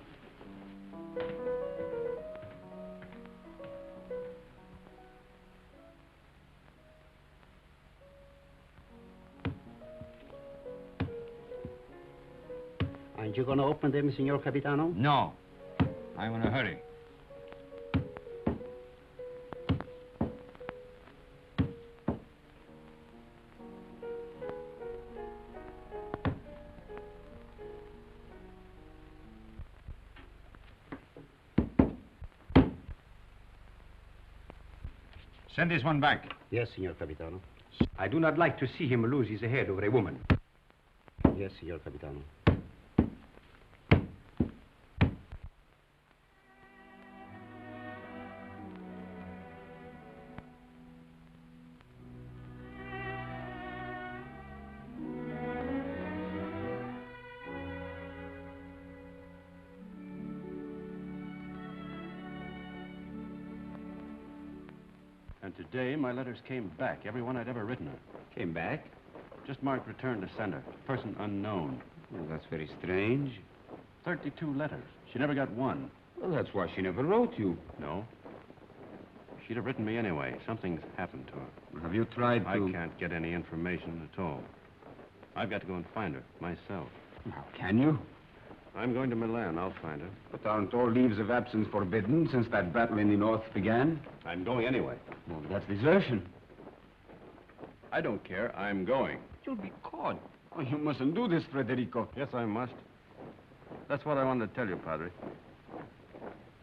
Aren't you going to open them, Signor Capitano? No. I'm in a hurry. Send this one back. Yes, Signor Capitano. I do not like to see him lose his head over a woman. Yes, Signor Capitano. And today, my letters came back, every one I'd ever written her. Came back? Just marked return to sender. Person unknown. Well, that's very strange. 32 letters. She never got one. Well, that's why she never wrote you. No. She'd have written me anyway. Something's happened to her. Have you tried to... I can't get any information at all. I've got to go and find her, myself. How can you? I'm going to Milan. I'll find her. But aren't all leaves of absence forbidden since that battle in the north began? I'm going anyway. Well, that's desertion. I don't care. I'm going. You'll be caught. Oh, you mustn't do this, Federico. Yes, I must. That's what I wanted to tell you, Padre.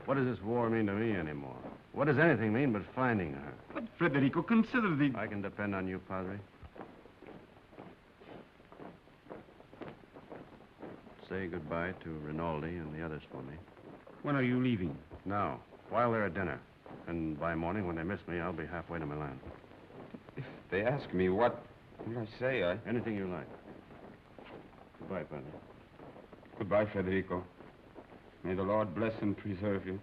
What does this war mean to me anymore? What does anything mean but finding her? But, Federico, consider the... I can depend on you, Padre. Say goodbye to Rinaldi and the others for me. When are you leaving? Now, while they're at dinner. And by morning, when they miss me, I'll be halfway to Milan. If they ask me what will I say, Anything you like. Goodbye, Padre. Goodbye, Federico. May the Lord bless and preserve you.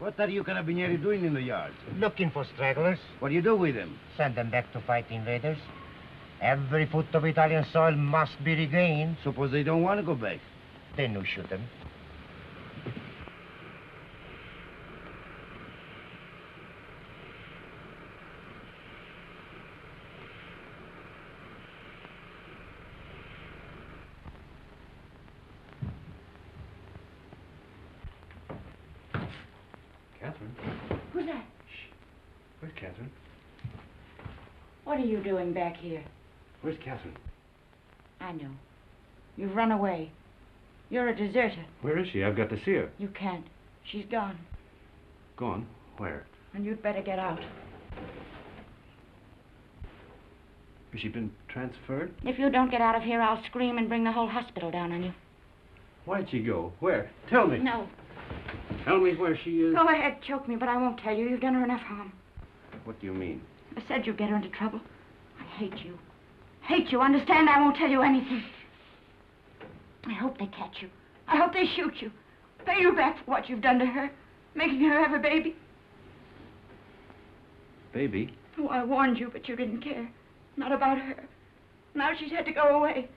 What are you carabinieri doing in the yard? Looking for stragglers. What do you do with them? Send them back to fight invaders. Every foot of Italian soil must be regained. Suppose they don't want to go back? Then you shoot them. Catherine? Who's that? Where's Catherine? What are you doing back here? Where's Catherine? I know. You've run away. You're a deserter. Where is she? I've got to see her. You can't. She's gone. Gone? Where? And you'd better get out. Has she been transferred? If you don't get out of here, I'll scream and bring the whole hospital down on you. Why'd she go? Where? Tell me. No. Tell me where she is. Go ahead, choke me, but I won't tell you. You've done her enough harm. What do you mean? I said you'd get her into trouble. I hate you. Hate you. Understand? I won't tell you anything. I hope they catch you. I hope they shoot you. Pay you back for what you've done to her. Making her have a baby. Baby? Oh, I warned you, but you didn't care. Not about her. Now she's had to go away.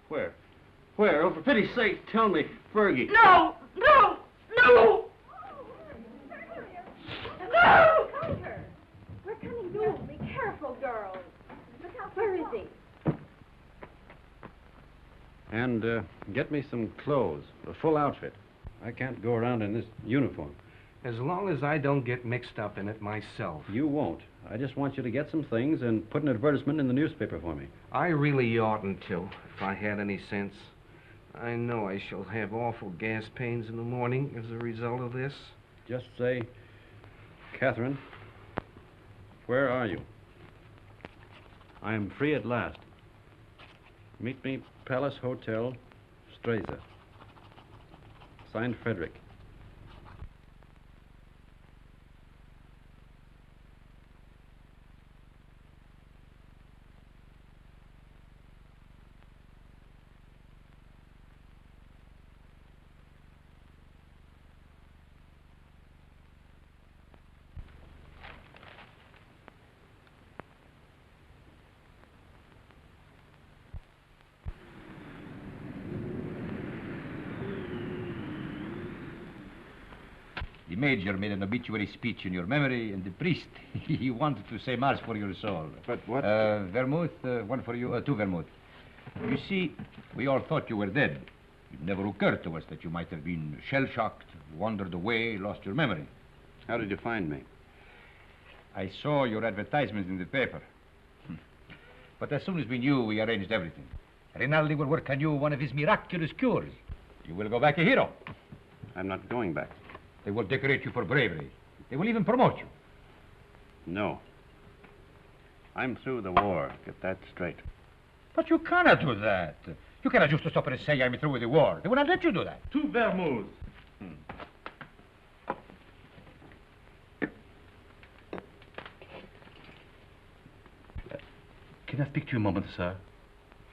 Where? Where? Oh, for pity's sake, tell me. Fergie. No! No! No! No! We're coming soon. Be careful, girls. Look out. Where is he? And get me some clothes, a full outfit. I can't go around in this uniform. As long as I don't get mixed up in it myself. You won't. I just want you to get some things and put an advertisement in the newspaper for me. I really oughtn't to, if I had any sense. I know I shall have awful gas pains in the morning as a result of this. Just say, Catherine, where are you? I am free at last. Meet me, Palace Hotel, Streza. Signed, Frederick. The major made an obituary speech in your memory, and the priest, he wanted to say mass for your soul. But what? Vermouth, one for you, two vermouth. You see, we all thought you were dead. It never occurred to us that you might have been shell-shocked, wandered away, lost your memory. How did you find me? I saw your advertisement in the paper. But as soon as we knew, we arranged everything. Rinaldi will work on you one of his miraculous cures. You will go back a hero. I'm not going back. They will decorate you for bravery. They will even promote you. No. I'm through the war. Get that straight. But you cannot do that. You cannot just stop and say I'm through with the war. They will not let you do that. Two vermouths. Can I speak to you a moment, sir?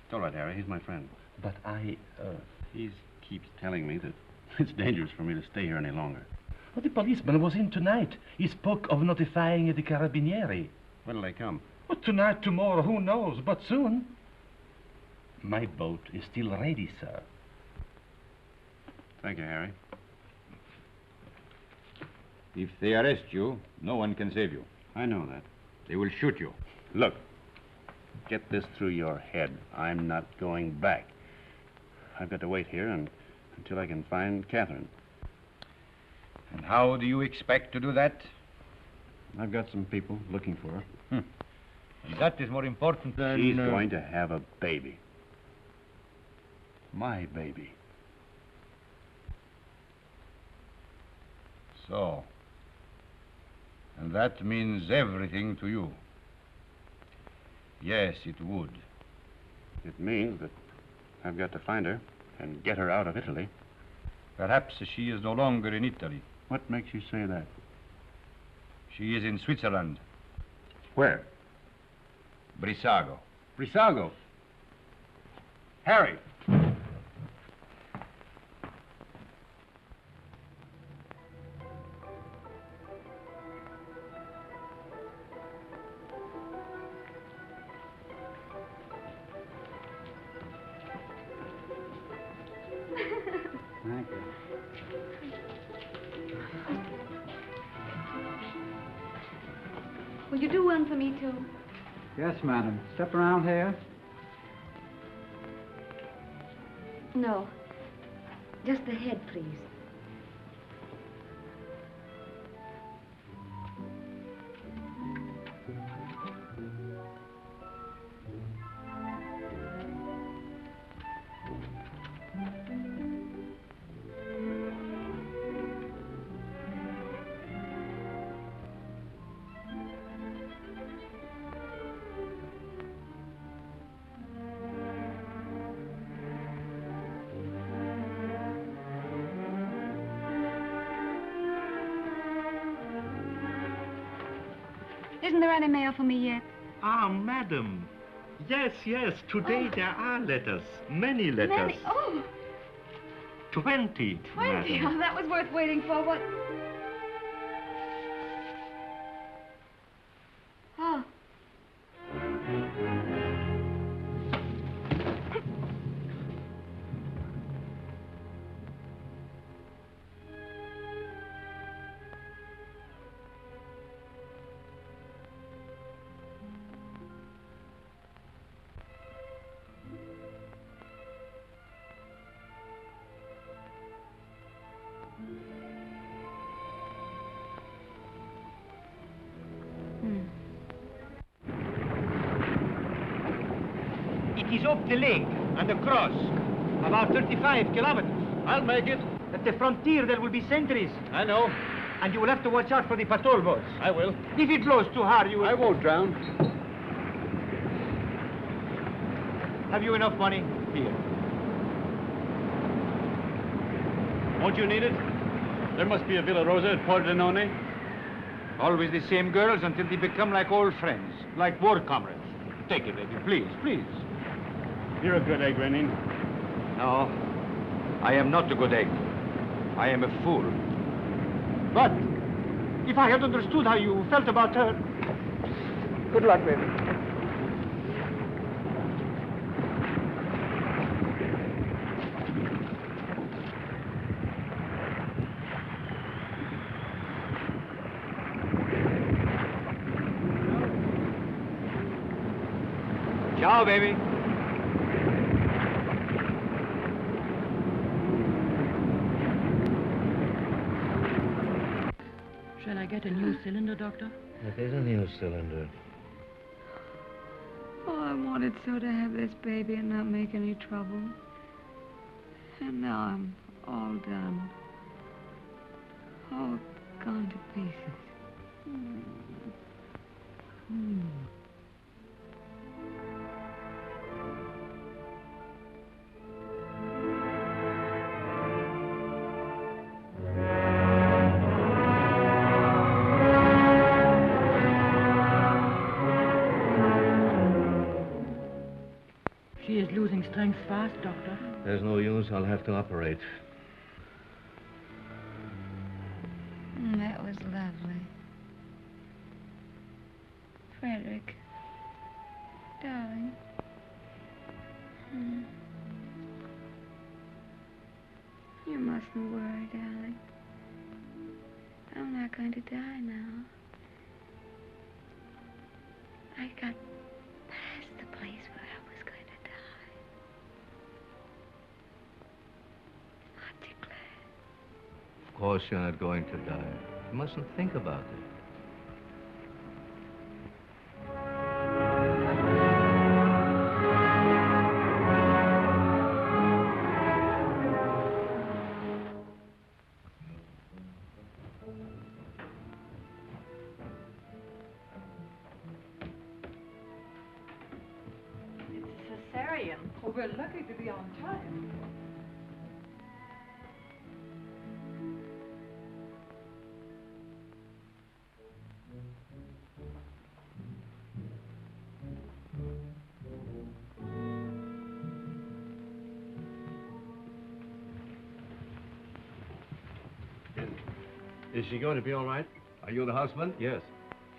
It's all right, Harry. He's my friend. But He keeps telling me that it's dangerous for me to stay here any longer. Well, the policeman was in tonight. He spoke of notifying the carabinieri. When'll they come? Well, tonight, tomorrow, who knows? But soon. My boat is still ready, sir. Thank you, Harry. If they arrest you, no one can save you. I know that. They will shoot you. Look, get this through your head. I'm not going back. I've got to wait here until I can find Catherine. And how do you expect to do that? I've got some people looking for her. And that is more important than... She's going to have a baby. My baby. So. And that means everything to you. Yes, it would. It means that I've got to find her and get her out of Italy. Perhaps she is no longer in Italy. What makes you say that? She is in Switzerland. Where? Brissago. Brissago? Harry! Thank you. Will you do one for me, too? Yes, madam. Step around here. No. Just the head, please. Isn't there any mail for me yet? Ah, madam. Yes, yes. Today there are letters. Many letters. Many? Oh, 20. 20. madam. Oh, that was worth waiting for. What? Oh. It is up the lake and across. About 35 kilometers. I'll make it. At the frontier there will be sentries. I know. And you will have to watch out for the patrol boats. I will. If it blows too hard, you will... I won't drown. Have you enough money? Here. Won't you need it? There must be a Villa Rosa at Pordenone. Always the same girls until they become like old friends, like war comrades. Take it, baby, please, please. You're a good egg, Renin. No, I am not a good egg. I am a fool. But if I had understood how you felt about her... Good luck, baby. Ciao, baby. Shall I get a new cylinder, Doctor? It is a new cylinder. Oh, I wanted so to have this baby and not make any trouble. And now I'm all done. All gone to pieces. She is losing strength fast, Doctor. There's no use. I'll have to operate. That was lovely. Frederick. Darling. You mustn't worry, darling. I'm not going to die now. I got past the place where I was going to die. Aren't you glad? Of course you're not going to die. You mustn't think about it. Cesarean. Oh, we're lucky to be on time. Is she going to be all right? Are you the husband? Yes.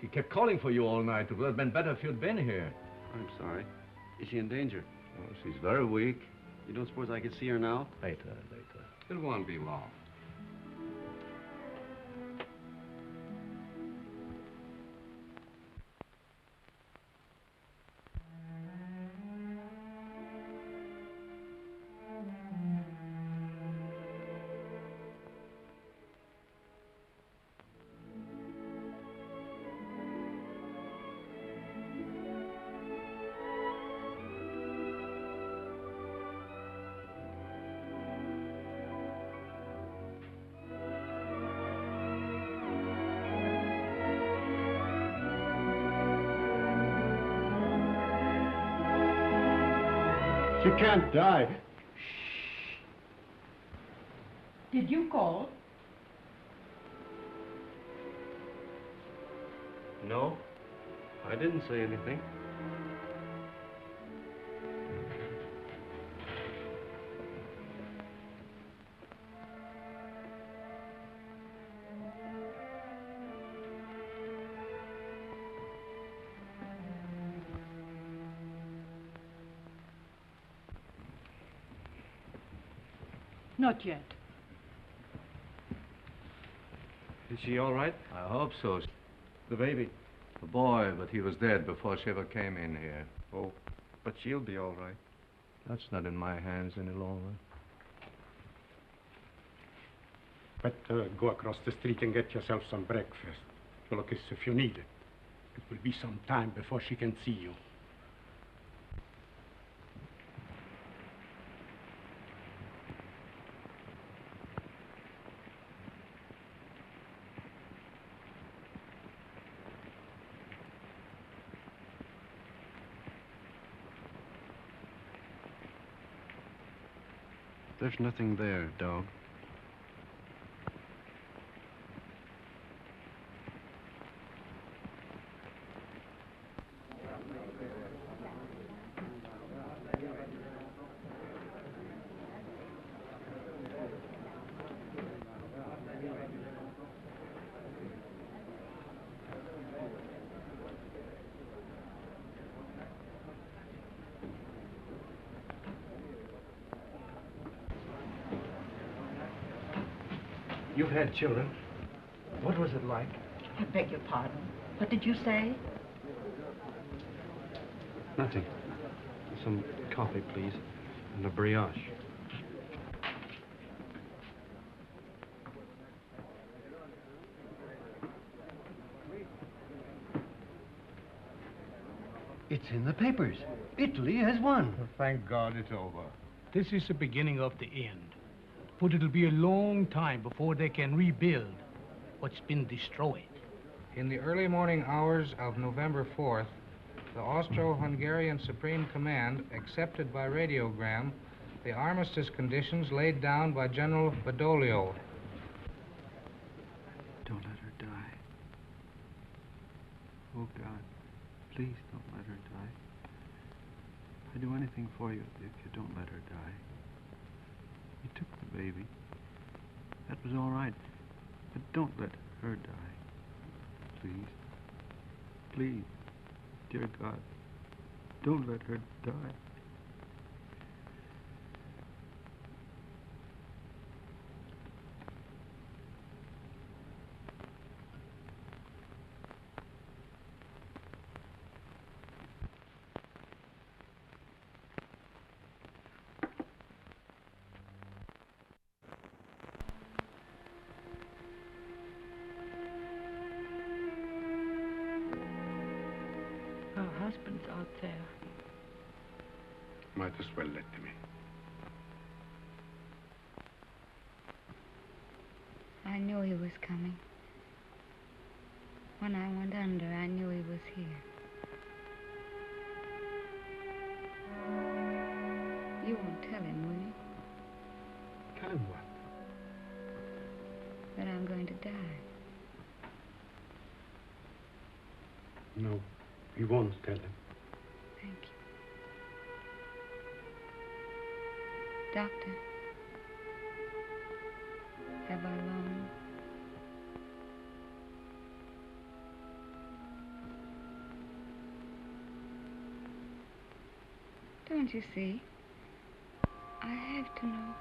She kept calling for you all night. It would have been better if you'd been here. I'm sorry. Is she in danger? Oh, she's very weak. You don't suppose I could see her now? Later. It won't be long. She can't die. Did you call? No, I didn't say anything. Not yet. Is she all right? I hope so. The baby? The boy, but he was dead before she ever came in here. Oh, but she'll be all right. That's not in my hands any longer. Better go across the street and get yourself some breakfast. Look, if you need it. It will be some time before she can see you. There's nothing there, dog. You've had children. What was it like? I beg your pardon. What did you say? Nothing. Some coffee, please, and a brioche. It's in the papers. Italy has won. Thank God it's over. This is the beginning of the end. But it'll be a long time before they can rebuild what's been destroyed. In the early morning hours of November 4th, the Austro-Hungarian Supreme Command accepted by radiogram the armistice conditions laid down by General Badoglio. Don't let her die. Oh, God, please don't let her die. I'd do anything for you if you don't let her die. You took the baby. That was all right. But don't let her die. Please. Please. Dear God, don't let her die. Her husband's out there. Might as well let him in. I knew he was coming. When I went under, I knew he was here. You won't tell him, will you? Tell him what? That I'm going to die. No, we won't tell him. Thank you. Doctor, have I long? Don't you see? have to know.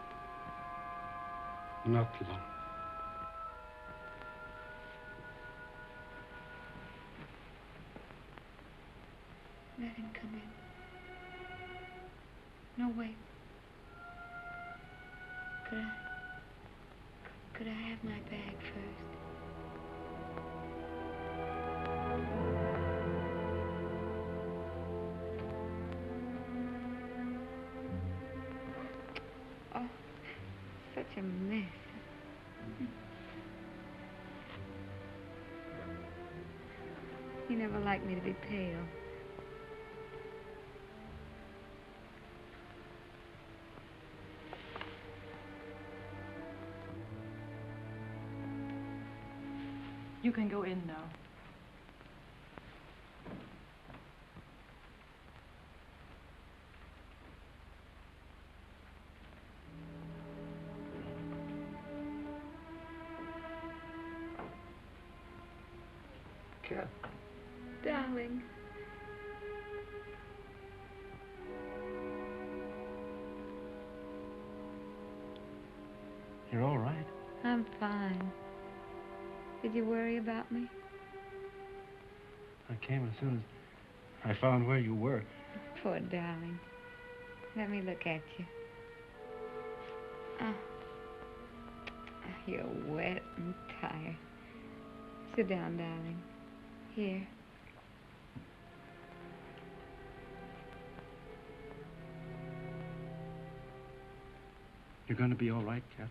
Not long. Let him come in. No, wait. Could I have my bag first? Oh, such a mess. He never liked me to be pale. You can go in now. Cat. Darling. You're all right? I'm fine. Did you worry about me? I came as soon as I found where you were. Poor darling. Let me look at you. Oh. You're wet and tired. Sit down, darling. Here. You're going to be all right, Cat?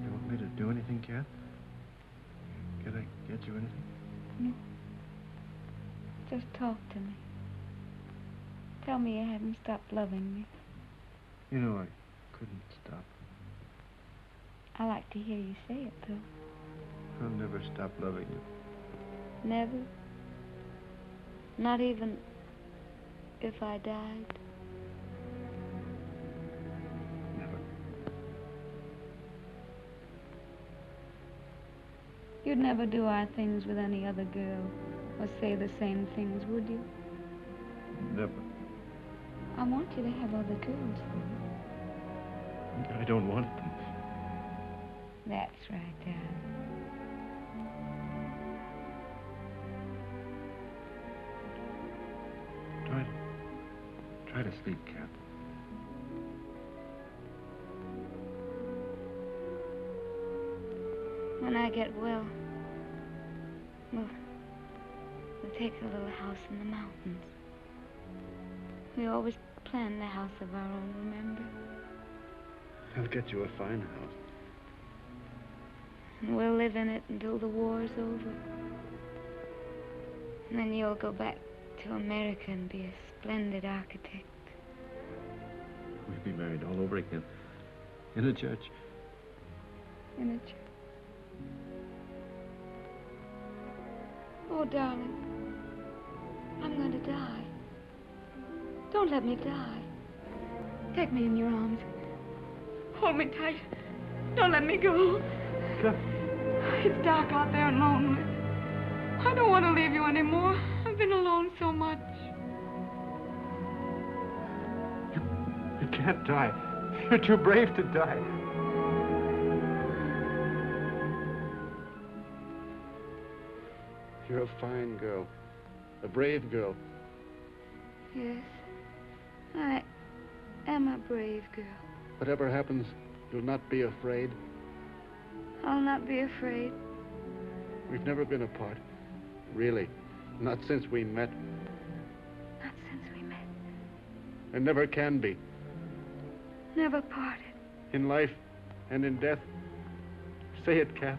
You want me to do anything, Cat? Can I get you anything? No. Just talk to me. Tell me you haven't stopped loving me. You know, I couldn't stop. I like to hear you say it, though. I'll never stop loving you. Never? Not even if I died? Never. You'd never do our things with any other girl, or say the same things, would you? Never. I want you to have other girls, though. I don't want them. That's right, darling. Try to sleep, Cat. When I get well, we'll take a little house in the mountains. We always planned a house of our own, remember? I'll get you a fine house. And we'll live in it until the war's over. And then you'll go back to America and be a splendid architect. We'll be married all over again. In a church. In a church. Oh, darling. I'm going to die. Don't let me die. Take me in your arms. Hold me tight. Don't let me go. It's dark out there and lonely. I don't want to leave you anymore. I've been alone so much. You can't die. You're too brave to die. You're a fine girl. A brave girl. Yes, I am a brave girl. Whatever happens, you'll not be afraid. I'll not be afraid. We've never been apart. Really. Not since we met. Not since we met. And never can be. Never parted. In life and in death. Say it, Cat.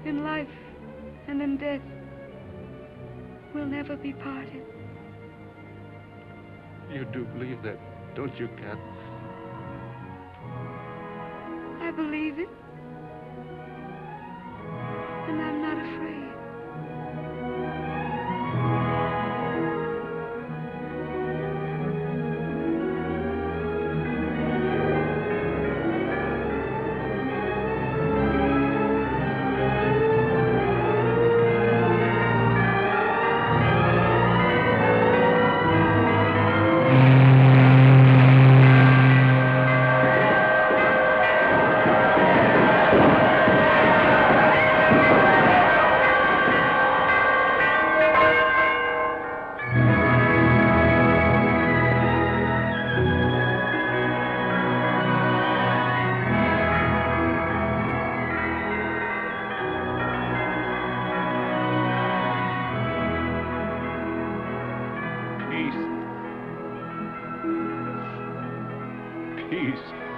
In life and in death, we'll never be parted. You do believe that, don't you, Cat? I believe it. And I'm not afraid. peace.